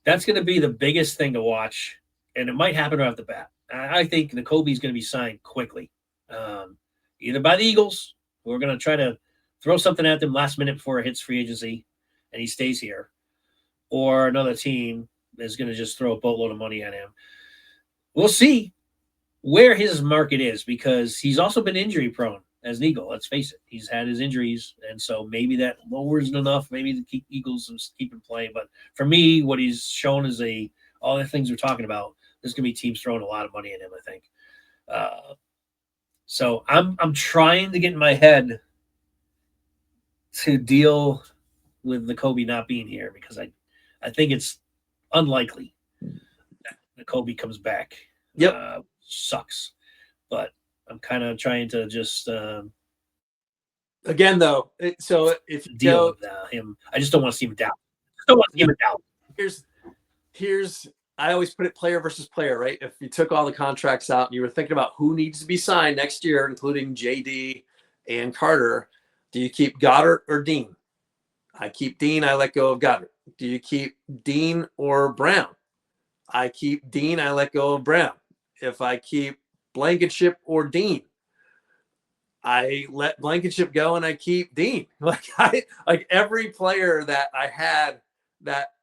A: That's going to be the biggest thing to watch. And it might happen right off the bat. I think Nakobe's going to be signed quickly. Either by the Eagles, who are going to try to throw something at them last minute before it hits free agency and he stays here, or another team is going to just throw a boatload of money at him. We'll see where his market is, because he's also been injury prone as an Eagle. Let's face it. He's had his injuries, and so maybe that lowers it enough. Maybe the Eagles keep him playing. But for me, what he's shown is all the things we're talking about, there's going to be teams throwing a lot of money at him, I think. So I'm trying to get in my head to deal with Nakobe not being here, because I think it's unlikely that Nakobe comes back.
B: Yep.
A: Sucks. But I'm kind of trying to just
B: again, though. So if you
A: deal with him, I just don't want to see him down.
B: Here's I always put it player versus player, right? If you took all the contracts out and you were thinking about who needs to be signed next year, including JD and Carter, do you keep Goddard or Dean? I keep Dean. I let go of Goddard. Do you keep Dean or Brown? I keep Dean. I let go of Brown. If I keep Blankenship or Dean, I let Blankenship go and I keep Dean. Like every player that I had that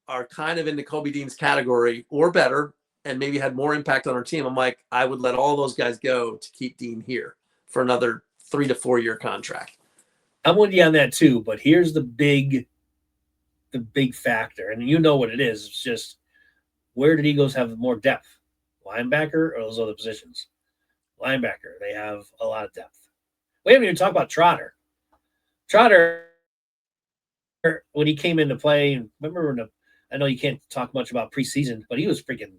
B: are kind of in Nakobe Dean's category or better, and maybe had more impact on our team, I'm like, I would let all those guys go to keep Dean here for another 3 to 4 year contract.
A: I'm with you on that too, but here's the the big factor. And you know what it is. It's just, where did Eagles have more depth? Linebacker or those other positions? Linebacker. They have a lot of depth. We haven't even talked about Trotter. Trotter, when he came into play, remember I know you can't talk much about preseason, but he was freaking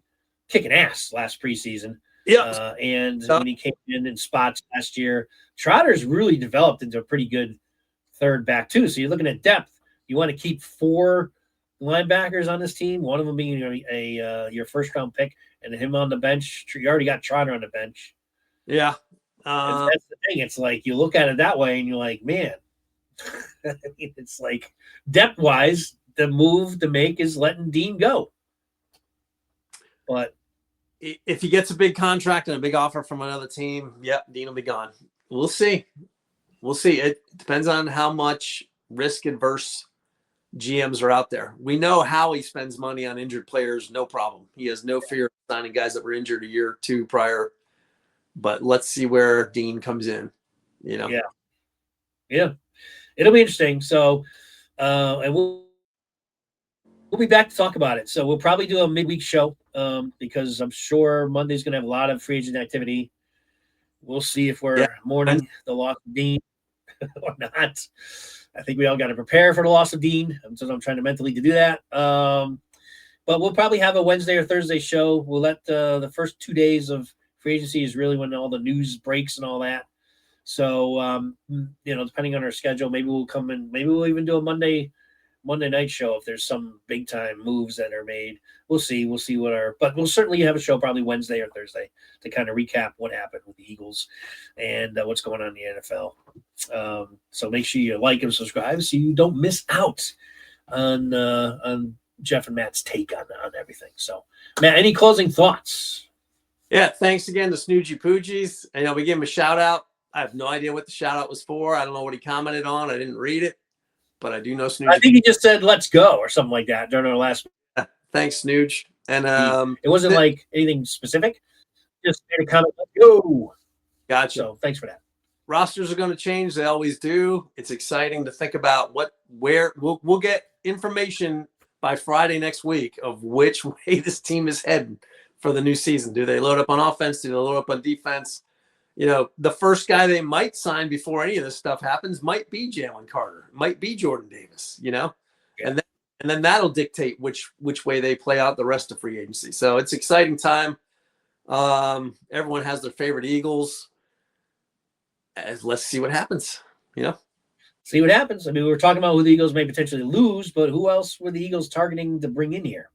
A: kicking ass last preseason.
B: Yeah.
A: And when he came in spots last year, Trotter's really developed into a pretty good third back too. So you're looking at depth. You want to keep 4 linebackers on this team, one of them being your first round pick, and him on the bench. You already got Trotter on the bench.
B: Yeah.
A: That's the thing. It's like you look at it that way and you're like, man, I mean, it's like depth wise, the move to make is letting Dean go. But
B: if he gets a big contract and a big offer from another team, yep, Dean will be gone. We'll see. We'll see. It depends on how much risk adverse GMs are out there. We know how he spends money on injured players, no problem. He has no fear of signing guys that were injured a year or 2 prior. But let's see where Dean comes in.
A: Yeah, it'll be interesting. So, and we'll be back to talk about it. So we'll probably do a midweek show because I'm sure Monday's going to have a lot of free agent activity. We'll see if we're mourning the loss of Dean or not. I think we all got to prepare for the loss of Dean. So I'm trying to mentally to do that. But we'll probably have a Wednesday or Thursday show. We'll let the first 2 days of free agency is really when all the news breaks and all that. So, depending on our schedule, maybe we'll come in. Maybe we'll even do a Monday night show if there's some big time moves that are made. We'll see. But we'll certainly have a show probably Wednesday or Thursday to kind of recap what happened with the Eagles and what's going on in the NFL. So make sure you like and subscribe so you don't miss out on Geoff and Matt's take on everything. So, Matt, any closing thoughts?
B: Yeah, thanks again to Snoogey Poogies. And we give him a shout out. I have no idea what the shout out was for. I don't know what he commented on. I didn't read it, but I do know Snoogey.
A: I think he just said "let's go" or something like that during our last.
B: Thanks, Snooge. And
A: it wasn't like anything specific. Just made a comment. Let's go.
B: Gotcha.
A: So thanks for that.
B: Rosters are going to change. They always do. It's exciting to think about where we'll get information by Friday next week of which way this team is heading for the new season. Do they load up on offense? Do they load up on defense? The first guy they might sign before any of this stuff happens might be Jalen Carter, might be Jordan Davis,
A: Yeah.
B: and then that'll dictate which way they play out the rest of free agency. So it's exciting time. Everyone has their favorite Eagles. Let's see what happens,
A: See what happens. I mean, we were talking about who the Eagles may potentially lose, but who else were the Eagles targeting to bring in here?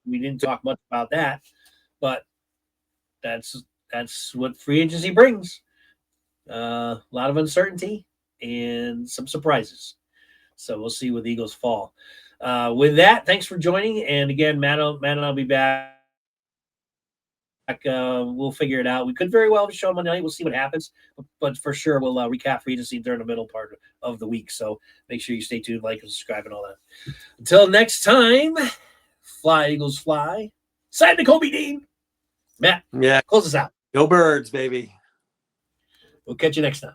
A: We didn't talk much about that, but that's what free agency brings. A lot of uncertainty and some surprises. So we'll see where the Eagles fall. With that, thanks for joining. And again, Matt and I'll be back. We'll figure it out. We could very well have a show on Monday night. We'll see what happens. But for sure, we'll recap free agency during the middle part of the week. So make sure you stay tuned, like and subscribe and all that. Until next time, fly, Eagles, fly. Sign to Kobe Dean. Matt, close us out.
B: Go Birds, baby.
A: We'll catch you next time.